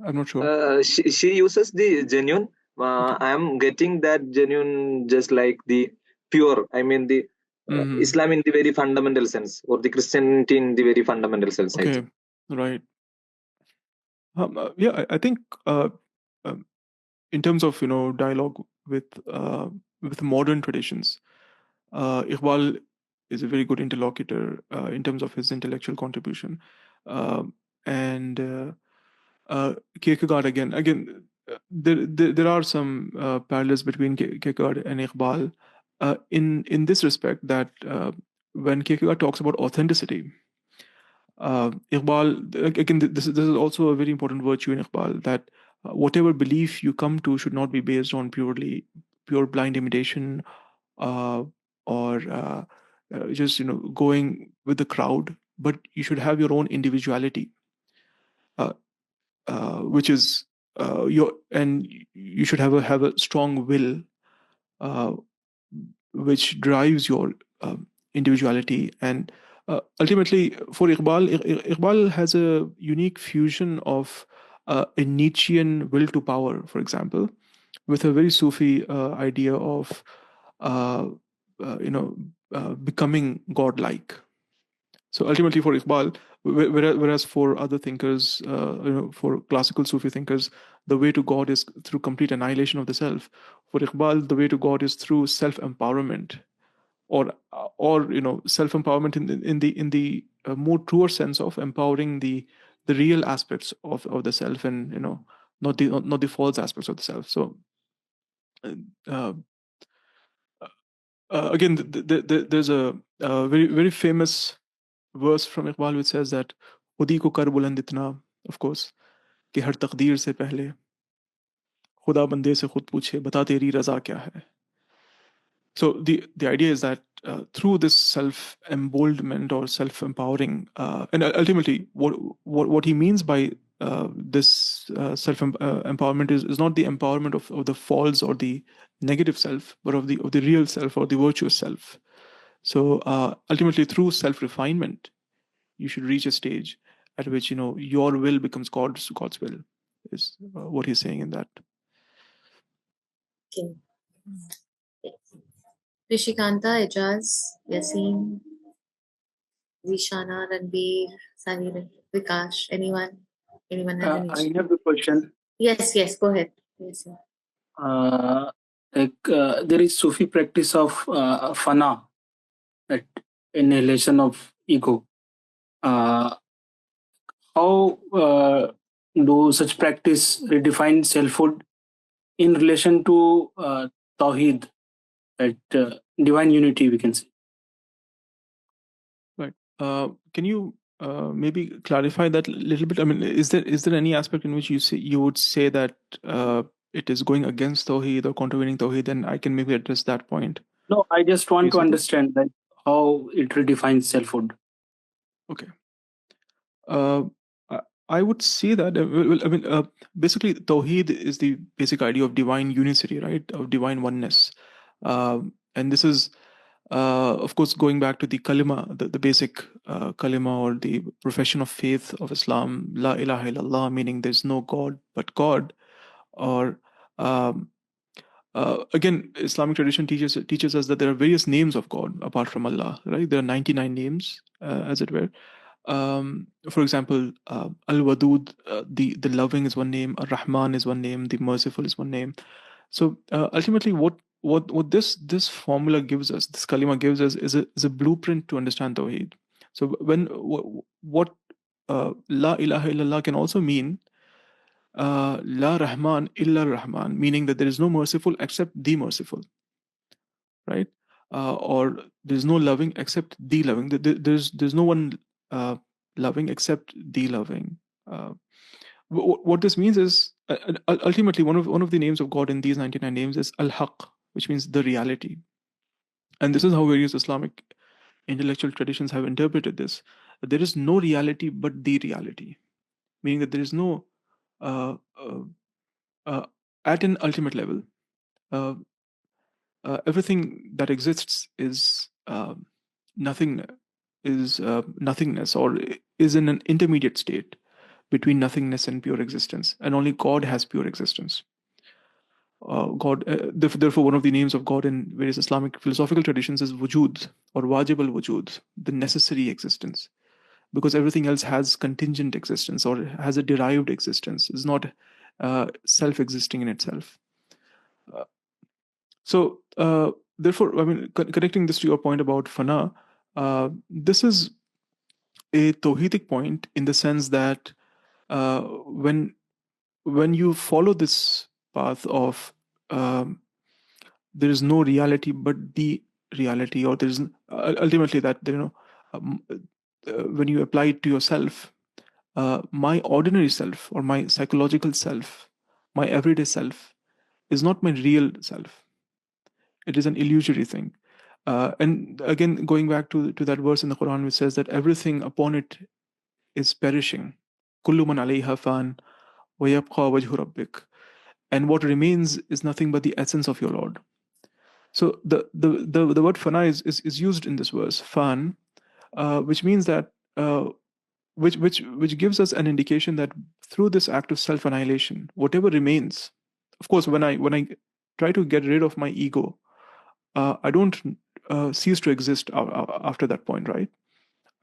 I'm not sure. She uses the genuine. Okay. I'm getting that genuine just like the pure. I mean the Islam in the very fundamental sense, or the Christianity in the very fundamental sense. I Okay, think. right. Yeah, I think in terms of dialogue with modern traditions, Iqbal is a very good interlocutor in terms of his intellectual contribution, and Kierkegaard again. There are some parallels between Kierkegaard and Iqbal in this respect that when Kierkegaard talks about authenticity, Iqbal, again, this is also a very important virtue in Iqbal, that whatever belief you come to should not be based on pure blind imitation, uh, or just going with the crowd, but you should have your own individuality, uh, which is and you should have a strong will, uh, which drives your individuality. And ultimately, for Iqbal has a unique fusion of a Nietzschean will to power, for example, with a very Sufi idea of uh, becoming godlike. So ultimately, for Iqbal, whereas for other thinkers, for classical Sufi thinkers, the way to God is through complete annihilation of the self. For Iqbal, the way to God is through self-empowerment, or self-empowerment in the more truer sense of empowering the real aspects of the self, and not the false aspects of the self. So uh, again, there's a very very famous verse from Iqbal which says that खुदी को कर बुलंद इतना, of course, कि हर तकदीर से पहले खुदा बंदे से खुद पूछे बता तेरी रजा क्या है. So the idea is that through this self-emboldenment or self-empowering, and ultimately what he means by this self-empowerment is not the empowerment of the false or the negative self, but of the real self or the virtuous self. So ultimately, through self-refinement, you should reach a stage at which your will becomes God's will. Is what he's saying in that. Okay. Rishikanta, Ijaz, Yasin, Zishana, Ranbir, Samir, Vikash, anyone have any? I have a question. Yes, go ahead. Yes, sir. There is Sufi practice of fana, that annihilation of ego. How do such practice redefine selfhood in relation to Tawheed, that divine unity, we can say? Right. Can you maybe clarify that a little bit? I mean, is there any aspect in which you would say that it is going against Tawheed or contravening Tawheed? Then I can maybe address that point. No, I just want to Basically. understand that how it redefines selfhood. Okay. I would say that, I mean, basically, Tawheed is the basic idea of divine unicity, right? Of divine oneness. And this is, of course, going back to the kalima, the basic kalima, or the profession of faith of Islam, La ilaha illallah, meaning there's no God but God. Or again, Islamic tradition teaches us that there are various names of God apart from Allah, right? There are 99 names, as it were. For example, Al-Wadud, the loving, is one name. Ar-Rahman is one name. The merciful is one name. So ultimately, what this formula gives us, this kalima gives us, is a blueprint to understand Tawheed. So when what La ilaha illallah can also mean La Rahman illa Rahman, meaning that there is no merciful except the merciful, right? Or there's no loving except the loving. There's no one loving except the loving. What this means is ultimately one of the names of God in these 99 names is Al-Haq, which means the reality. And this is how various Islamic intellectual traditions have interpreted this. There is no reality but the reality, meaning that there is no at an ultimate level, everything that exists is nothingness, or is in an intermediate state between nothingness and pure existence, and only God has pure existence. God. Therefore, one of the names of God in various Islamic philosophical traditions is wujud, or wajib al-wujud, the necessary existence, because everything else has contingent existence or has a derived existence, is not self-existing in itself. Therefore, I mean, connecting this to your point about fana, this is a tawhidic point in the sense that when you follow this path of there is no reality but the reality, or there is ultimately that when you apply it to yourself, my ordinary self or my psychological self, my everyday self, is not my real self. It is an illusory thing. And again, going back to that verse in the Quran which says that everything upon it is perishing. Kullu man alayha fan wa yabqa wajhu rabbik. And what remains is nothing but the essence of your Lord. So the word fana is used in this verse, fan, which means that which gives us an indication that through this act of self-annihilation, whatever remains, of course, when I try to get rid of my ego, I don't cease to exist after that point, right?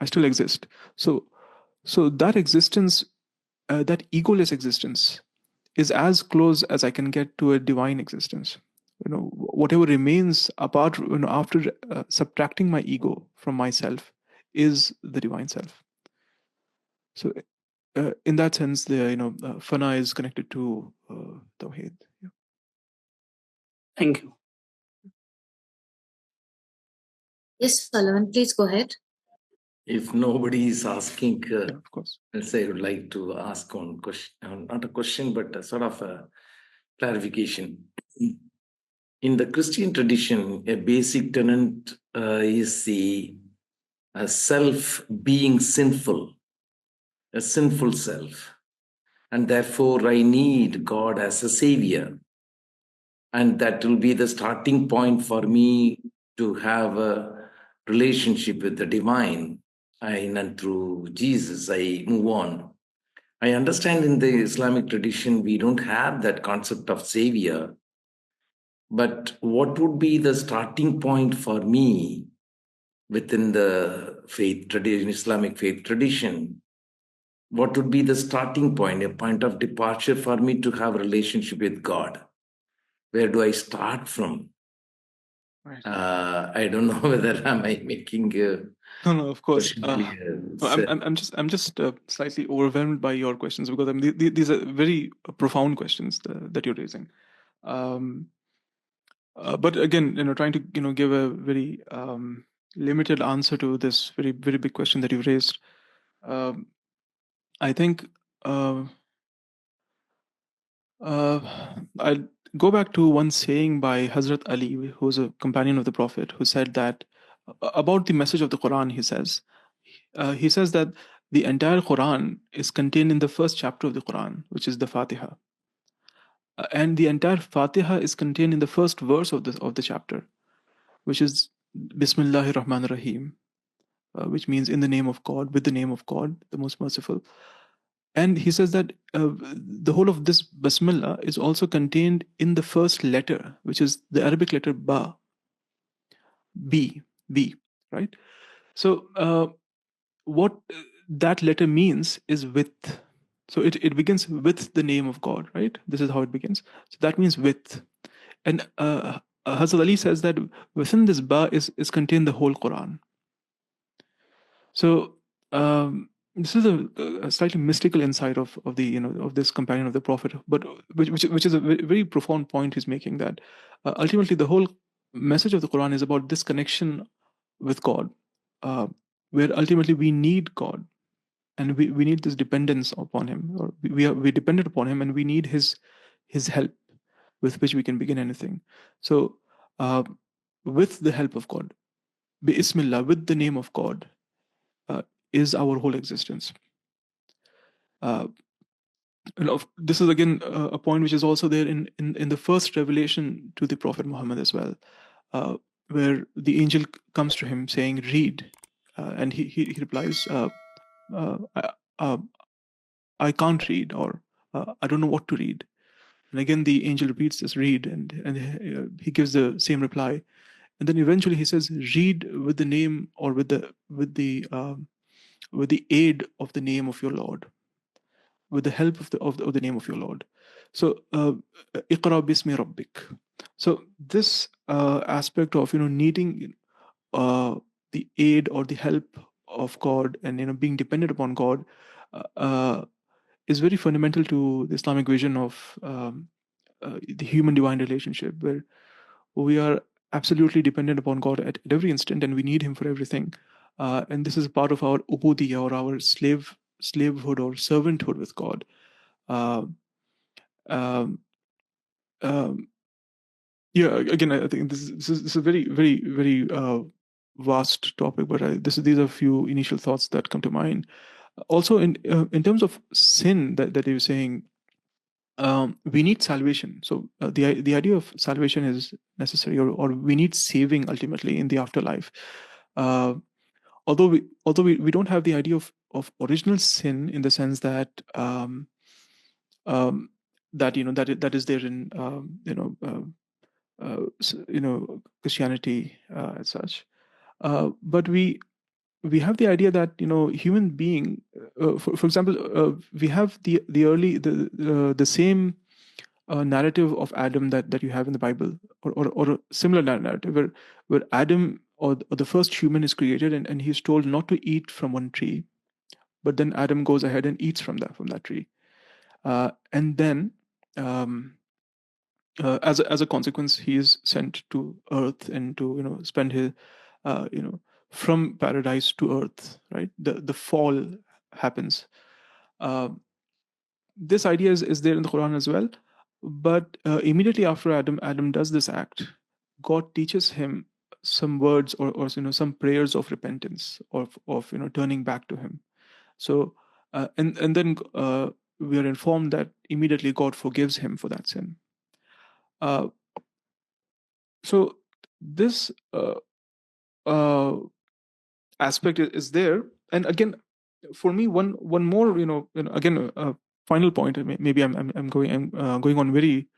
I still exist. So that existence, that egoless existence, is as close as I can get to a divine existence. Whatever remains apart, after subtracting my ego from myself, is the divine self. So, in that sense, the fana is connected to tawhid. Yeah. Thank you. Yes, Sullivan, please go ahead. If nobody is asking, Yeah, of course. let's say I would like to ask one question, not a question, but a sort of a clarification. In the Christian tradition, a basic tenet is the self being sinful, a sinful self. And therefore, I need God as a savior. And that will be the starting point for me to have a relationship with the divine. And through Jesus, I move on. I understand in the Islamic tradition, we don't have that concept of savior. But what would be the starting point for me within the faith tradition, Islamic faith tradition? What would be the starting point, a point of departure for me to have a relationship with God? Where do I start from? Right. I don't know whether am I making No, of course. question I'm just slightly overwhelmed by your questions, because these are very profound questions that you're raising. But again, trying to give a very limited answer to this very very big question that you've raised. I think I'll go back to one saying by Hazrat Ali, who was a companion of the Prophet, who said that about the message of the Quran. He says that the entire Quran is contained in the first chapter of the Quran, which is the Fatiha, and the entire Fatiha is contained in the first verse of the chapter, which is Bismillahir Rahmanir Rahim, which means in the name of God, with the name of God, the most merciful. And he says that the whole of this Bismillah is also contained in the first letter, which is the Arabic letter Ba, B, right? So what that letter means is with. So it begins with the name of God, right? This is how it begins. So that means with. And Hazrat Ali says that within this Ba is contained the whole Quran. So this is a slightly mystical insight of the of this companion of the Prophet, but which is a very profound point he's making, that ultimately the whole message of the Quran is about this connection with God, where ultimately we need God, and we need this dependence upon Him, or we dependent upon Him, and we need His help with which we can begin anything. So with the help of God, Bismillah, with the name of God, is our whole existence. This is again a point which is also there in the first revelation to the Prophet Muhammad as well, where the angel comes to him saying, "Read," and he replies, "I can't read," or "I don't know what to read." And again, the angel repeats this, read, and he gives the same reply. And then eventually he says, read with the name, or with the aid of the name of your Lord, with the help of the name of your Lord. So Iqra bismi rabbik. So this aspect of needing the aid or the help of God, and being dependent upon God is very fundamental to the Islamic vision of the human-divine relationship, where we are absolutely dependent upon God at every instant, and we need Him for everything. And this is part of our ubudiyya, or our slavehood or servanthood with God. Um, um, yeah, again, I think this is a very, very, very vast topic, but these are a few initial thoughts that come to mind. Also, in terms of sin that you're saying, we need salvation. So the idea of salvation is necessary, or we need saving ultimately in the afterlife. Although we don't have the idea of original sin, in the sense that that is there in Christianity as such, but we have the idea that human being, for example, we have the same narrative of Adam that you have in the Bible, or a similar narrative where Adam, or the first human, is created, and he's told not to eat from one tree, but then Adam goes ahead and eats from that tree, and then as a consequence, he is sent to earth, and to spend his from paradise to earth, right? The fall happens. This idea is there in the Quran as well, but immediately after Adam does this act, God teaches him some words, or some prayers of repentance, of turning back to Him. So and then we are informed that immediately God forgives him for that sin. So this aspect is there, and again, for me, one more, again, final point. Maybe I'm going on very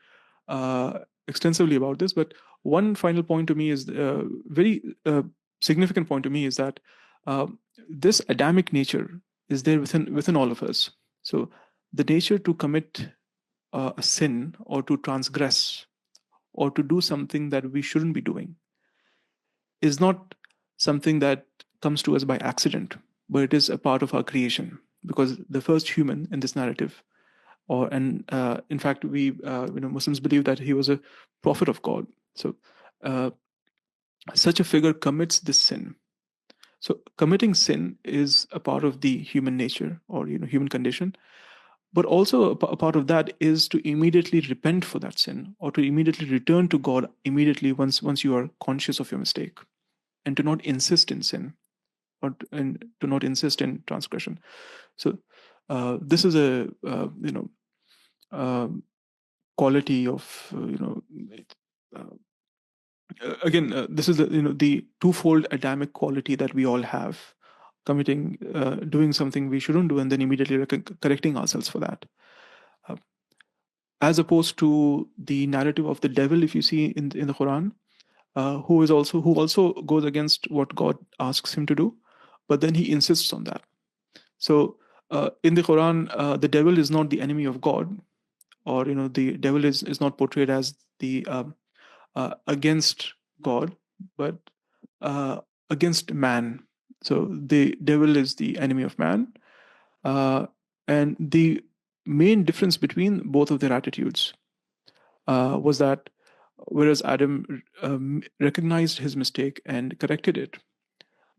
extensively about this, but one final point to me is very significant point to me, is that this Adamic nature is there within all of us. So the nature to commit a sin, or to transgress, or to do something that we shouldn't be doing, is not something that comes to us by accident, but it is a part of our creation, because the first human in this narrative, in fact, we Muslims believe that he was a prophet of God. So such a figure commits this sin. So committing sin is a part of the human nature, or human condition. But also a part of that is to immediately repent for that sin, or to immediately return to God immediately once you are conscious of your mistake, and to not insist in sin, and to not insist in transgression. So this is a quality of again, this is the twofold Adamic quality that we all have: committing, doing something we shouldn't do, and then immediately correcting ourselves for that. As opposed to the narrative of the devil, if you see in the Quran, who also goes against what God asks him to do, but then he insists on that. So in the Quran, the devil is not the enemy of God, or the devil is not portrayed as the against God, but against man. So the devil is the enemy of man, and the main difference between both of their attitudes was that whereas Adam recognized his mistake and corrected it,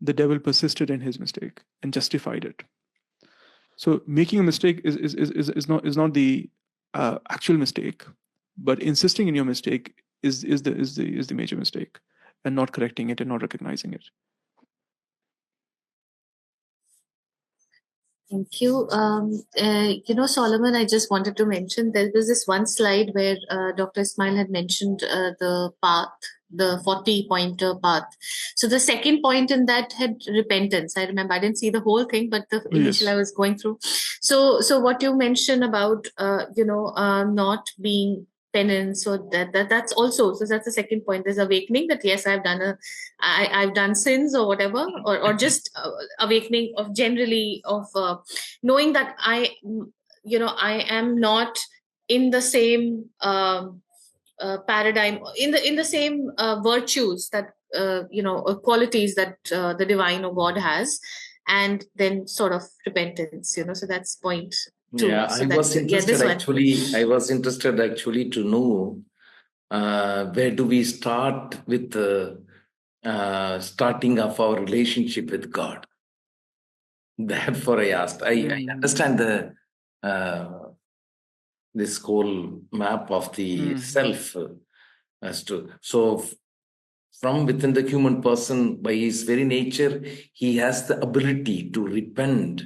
the devil persisted in his mistake and justified it. So making a mistake is not the actual mistake, but insisting in your mistake is the major mistake, and not correcting it and not recognizing it. Thank you. Solomon, I just wanted to mention there was this one slide where Dr. Ismail had mentioned the path, the 40-pointer path. So the second point in that had repentance. I remember I didn't see the whole thing, but the initial I was going through. So what you mentioned about not being penance, so that's also, so that's the second point. There's awakening that yes, I've done sins or whatever, or just awakening of generally of knowing that I am not in the same paradigm, in the same virtues that qualities that the divine or God has, and then sort of repentance. So that's point two. Yeah, so I was interested actually to know where do we start with the starting of our relationship with God. Therefore, I asked. I understand the this whole map of the self as to from within the human person, by his very nature, he has the ability to repent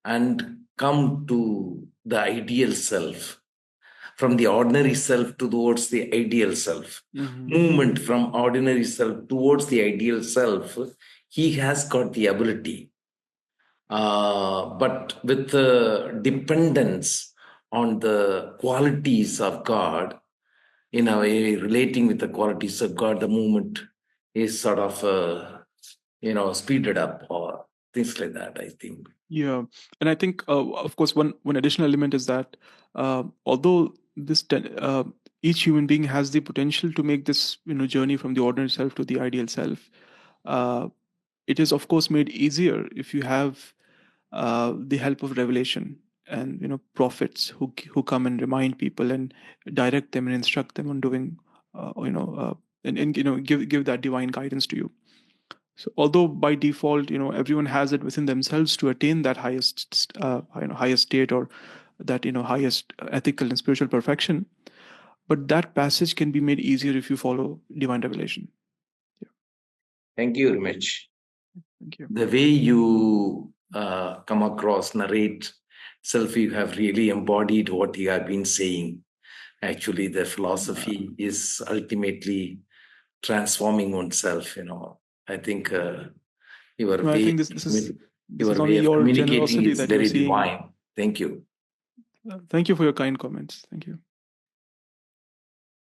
and come to the ideal self. From the ordinary self towards the ideal self. Movement from ordinary self towards the ideal self, he has got the ability. But with the dependence on the qualities of God, in a way, relating with the qualities of God, the movement is sort of, speeded up or things like that, I think. Yeah. And I think, of course, one additional element is that although each human being has the potential to make this journey from the ordinary self to the ideal self, it is, of course, made easier if you have the help of revelation and prophets who come and remind people and direct them and instruct them on doing and give that divine guidance to you. So although by default everyone has it within themselves to attain that highest state or that highest ethical and spiritual perfection, but that passage can be made easier if you follow divine revelation. Thank you very much. Thank you. The way you come across, narrate self, you have really embodied what you have been saying. Actually, the philosophy is ultimately transforming oneself. I think your way, I think this is way of communicating is very divine. Thank you. Thank you for your kind comments. Thank you.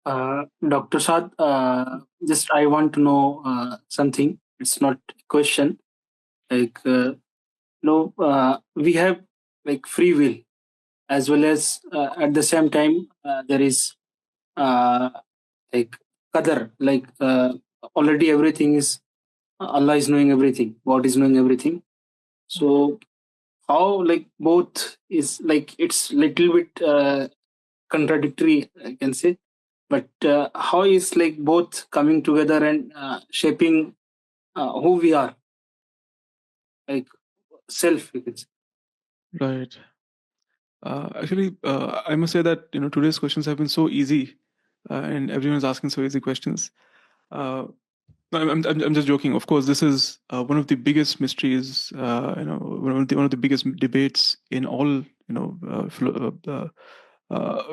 Dr. Saad, just I want to know something. It's not a question. Like, we have like free will, as well as at the same time there is like qadar, like already everything is Allah is knowing everything, God is knowing everything. So how like both is like it's little bit contradictory, I can say, but how is like both coming together and shaping who we are, like self, you can say. Right. Actually, I must say that today's questions have been so easy, and everyone's asking so easy questions. I'm just joking. Of course, this is one of the biggest mysteries. One of the biggest debates in all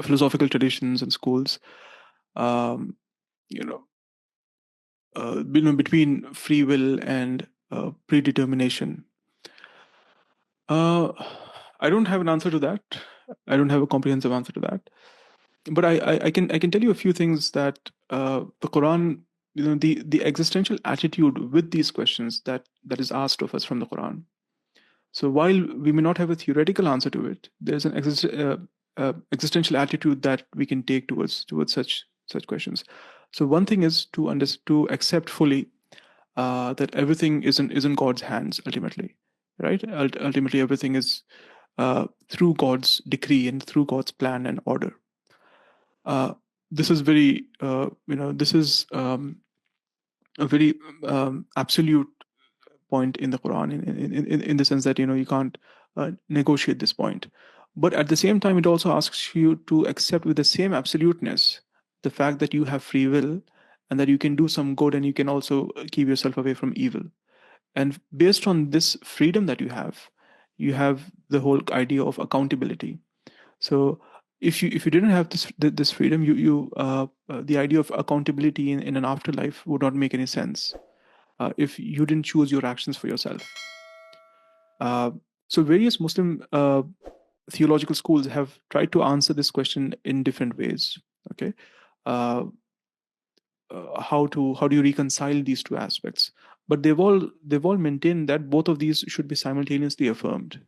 philosophical traditions and schools. Between free will and predetermination. I don't have an answer to that. I don't have a comprehensive answer to that. But I can tell you a few things that the Quran, the existential attitude with these questions that is asked of us from the Quran. So while we may not have a theoretical answer to it, there's an existential attitude that we can take towards such questions. So one thing is to accept fully that everything is in God's hands ultimately, right? Ultimately, everything is through God's decree and through God's plan and order. This is very, this is a very absolute point in the Quran, in the sense that you can't negotiate this point. But at the same time, it also asks you to accept with the same absoluteness the fact that you have free will and that you can do some good and you can also keep yourself away from evil. And based on this freedom that you have the whole idea of accountability. So if you didn't have this freedom, the idea of accountability in an afterlife would not make any sense if you didn't choose your actions for yourself. So various Muslim theological schools have tried to answer this question in different ways. Okay, how do you reconcile these two aspects? But they've all maintained that both of these should be simultaneously affirmed.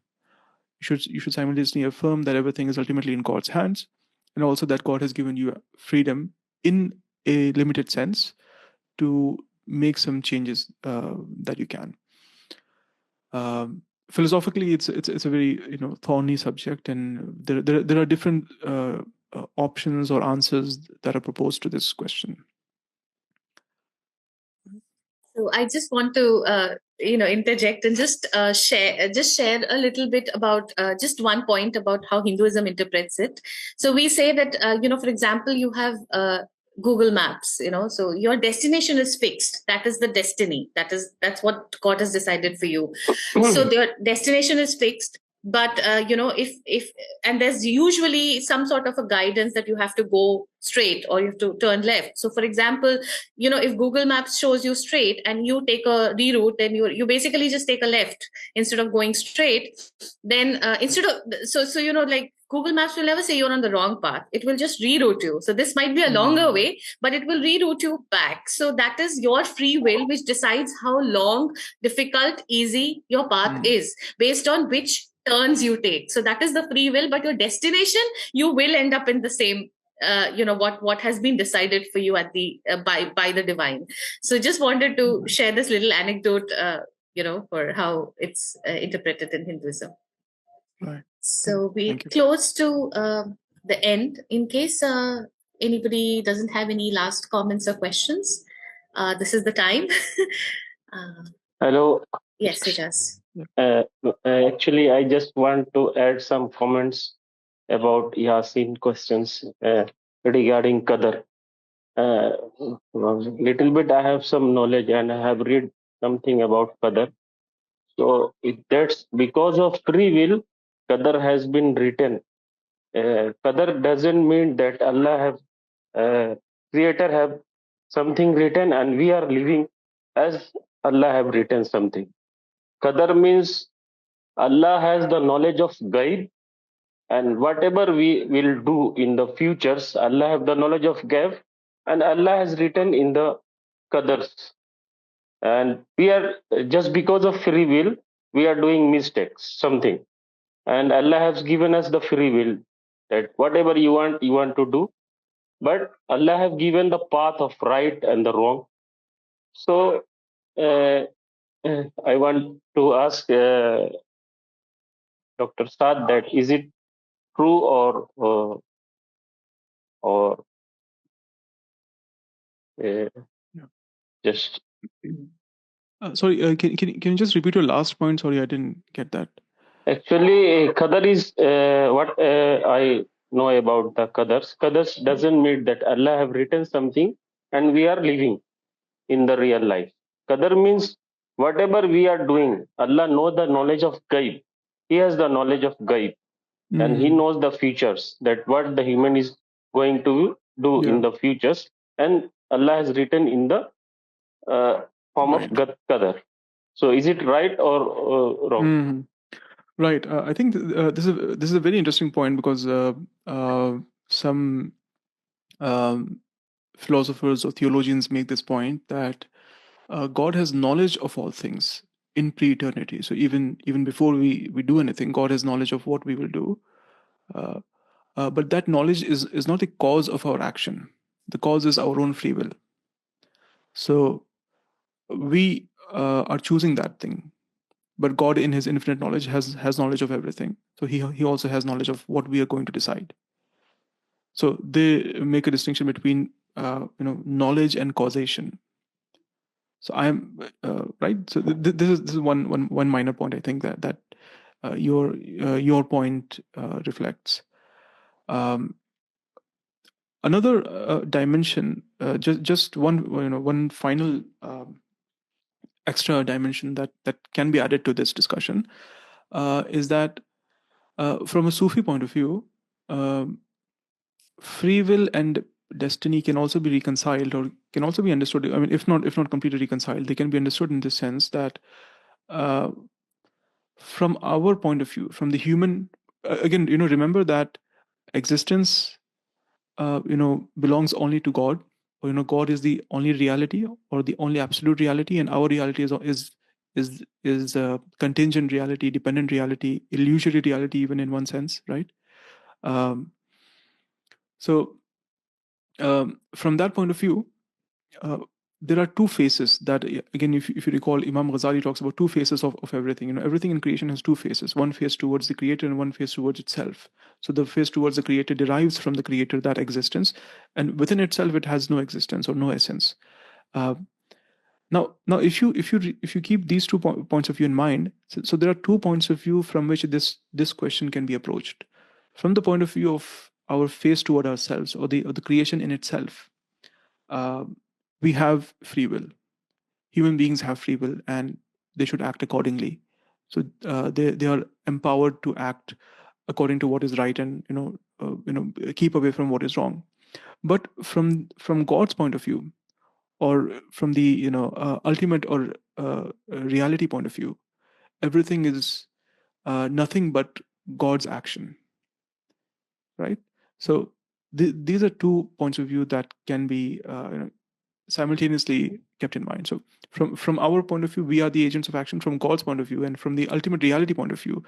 You should simultaneously affirm that everything is ultimately in God's hands, and also that God has given you freedom in a limited sense to make some changes that you can. Philosophically, it's a very thorny subject, and there are different options or answers that are proposed to this question. So I just want to interject and just share a little bit about just one point about how Hinduism interprets it. So we say that for example, you have Google Maps, so your destination is fixed. That is the destiny. That's what God has decided for you. So your destination is fixed. But if and there's usually some sort of a guidance that you have to go straight or you have to turn left. So for example, if Google Maps shows you straight and you take a reroute, then you basically just take a left instead of going straight. Then instead of so like Google Maps will never say you're on the wrong path. It will just reroute you. So this might be a longer way, but it will reroute you back. So that is your free will, which decides how long, difficult, easy your path is based on which turns you take. So that is the free will, but your destination, you will end up in the same what has been decided for you at the by the divine. So just wanted to share this little anecdote for how it's interpreted in Hinduism. Right. So we close to the end. In case anybody doesn't have any last comments or questions, this is the time. Hello. Yes, it does. Actually, I just want to add some comments about Yasin questions regarding Qadar. Little bit I have some knowledge and I have read something about Qadar. So that's because of free will, Qadar has been written. Qadar doesn't mean that Allah have, Creator have something written and we are living as Allah have written something. Qadar means Allah has the knowledge of Ghaib, and whatever we will do in the futures, Allah have the knowledge of Ghaib, and Allah has written in the Qadars. And we are, just because of free will, we are doing mistakes, something. And Allah has given us the free will that whatever you want to do. But Allah have given the path of right and the wrong. So I want to ask Dr. Saad that is it true or just sorry, can you just repeat your last point? Sorry, I didn't get that. Actually, Qadar is what I know about the Qadars. Qadars doesn't mean that Allah have written something and we are living in the real life. Qadar means whatever we are doing, Allah knows the knowledge of Ghaib. He has the knowledge of Ghaib. And he knows the futures, that what the human is going to do in the futures, and Allah has written in the form of Qadar. So is it right or wrong? Right. I think this is a very interesting point because some philosophers or theologians make this point that God has knowledge of all things in pre-eternity. So even before we do anything, God has knowledge of what we will do. But that knowledge is not the cause of our action. The cause is our own free will. So we are choosing that thing. But God, in His infinite knowledge, has knowledge of everything. So He also has knowledge of what we are going to decide. So they make a distinction between knowledge and causation. So I am right. So this is one minor point I think that your point reflects. Another dimension, just one final extra dimension that can be added to this discussion is that from a Sufi point of view, free will and destiny can also be reconciled, or can also be understood. I mean, if not completely reconciled, they can be understood in the sense that from our point of view, from the human, again, remember that existence, belongs only to God, or God is the only reality, or the only absolute reality, and our reality is contingent reality, dependent reality, illusory reality, even in one sense, right? So from that point of view, there are two faces that, again, if you recall, Imam Ghazali talks about two faces of everything. Everything in creation has two faces: one face towards the creator and one face towards itself. So the face towards the creator derives from the creator, that existence, and within itself it has no existence or no essence. Now, if you keep these 2 points of view in mind, so there are 2 points of view from which this question can be approached. From the point of view of our face toward ourselves, or the creation in itself, we have free will. Human beings have free will, and they should act accordingly. So they are empowered to act according to what is right, and keep away from what is wrong. But from God's point of view, or from the ultimate or reality point of view, everything is nothing but God's action, right? So these are 2 points of view that can be simultaneously kept in mind. So from our point of view, we are the agents of action. From God's point of view, and from the ultimate reality point of view,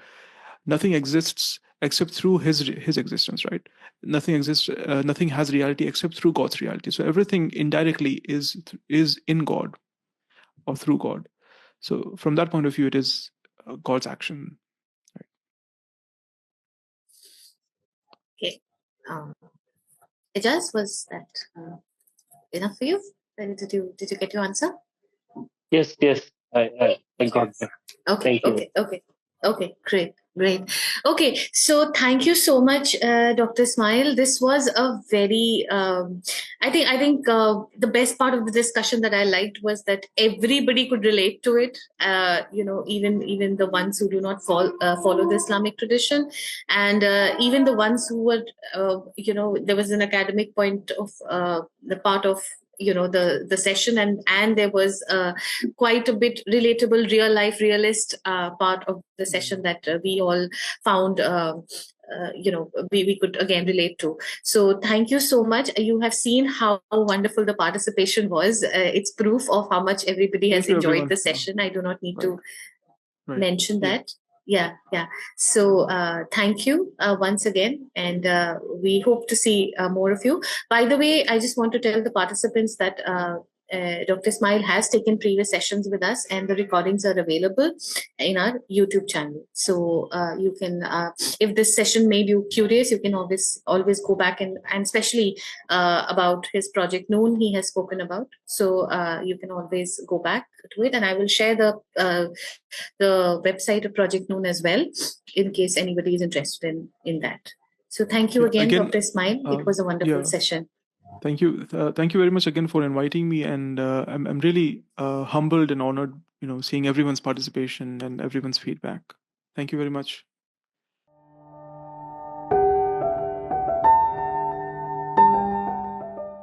nothing exists except through his existence, right? Nothing exists, nothing has reality except through God's reality. So everything indirectly is in God, or through God. So from that point of view, it is God's action. Right? Okay. Ijaz, was that enough for you? Did you get your answer? Yes, I got that. Okay, Thank you. okay, great. Okay, so thank you so much, Dr. Ismail. This was a very, I think the best part of the discussion that I liked was that everybody could relate to it. Even the ones who do not follow the Islamic tradition, and even the ones who were, there was an academic point of the part of the session, and there was quite a bit relatable, real life, realist part of the session that we all found we could again relate to. So thank you so much. You have seen how wonderful the participation was. It's proof of how much everybody has enjoyed the session. I do not need to mention that. Yeah. So thank you once again, and we hope to see more of you. By the way, I just want to tell the participants that Dr. Ismail has taken previous sessions with us, and the recordings are available in our YouTube channel. So you can, if this session made you curious, you can always go back and especially about his project Noon he has spoken about. So you can always go back to it, and I will share the website of Project Noon as well, in case anybody is interested in that. So thank you again, Dr. Ismail. It was a wonderful session. Thank you very much again for inviting me, and I'm really humbled and honored, seeing everyone's participation and everyone's feedback. Thank you very much.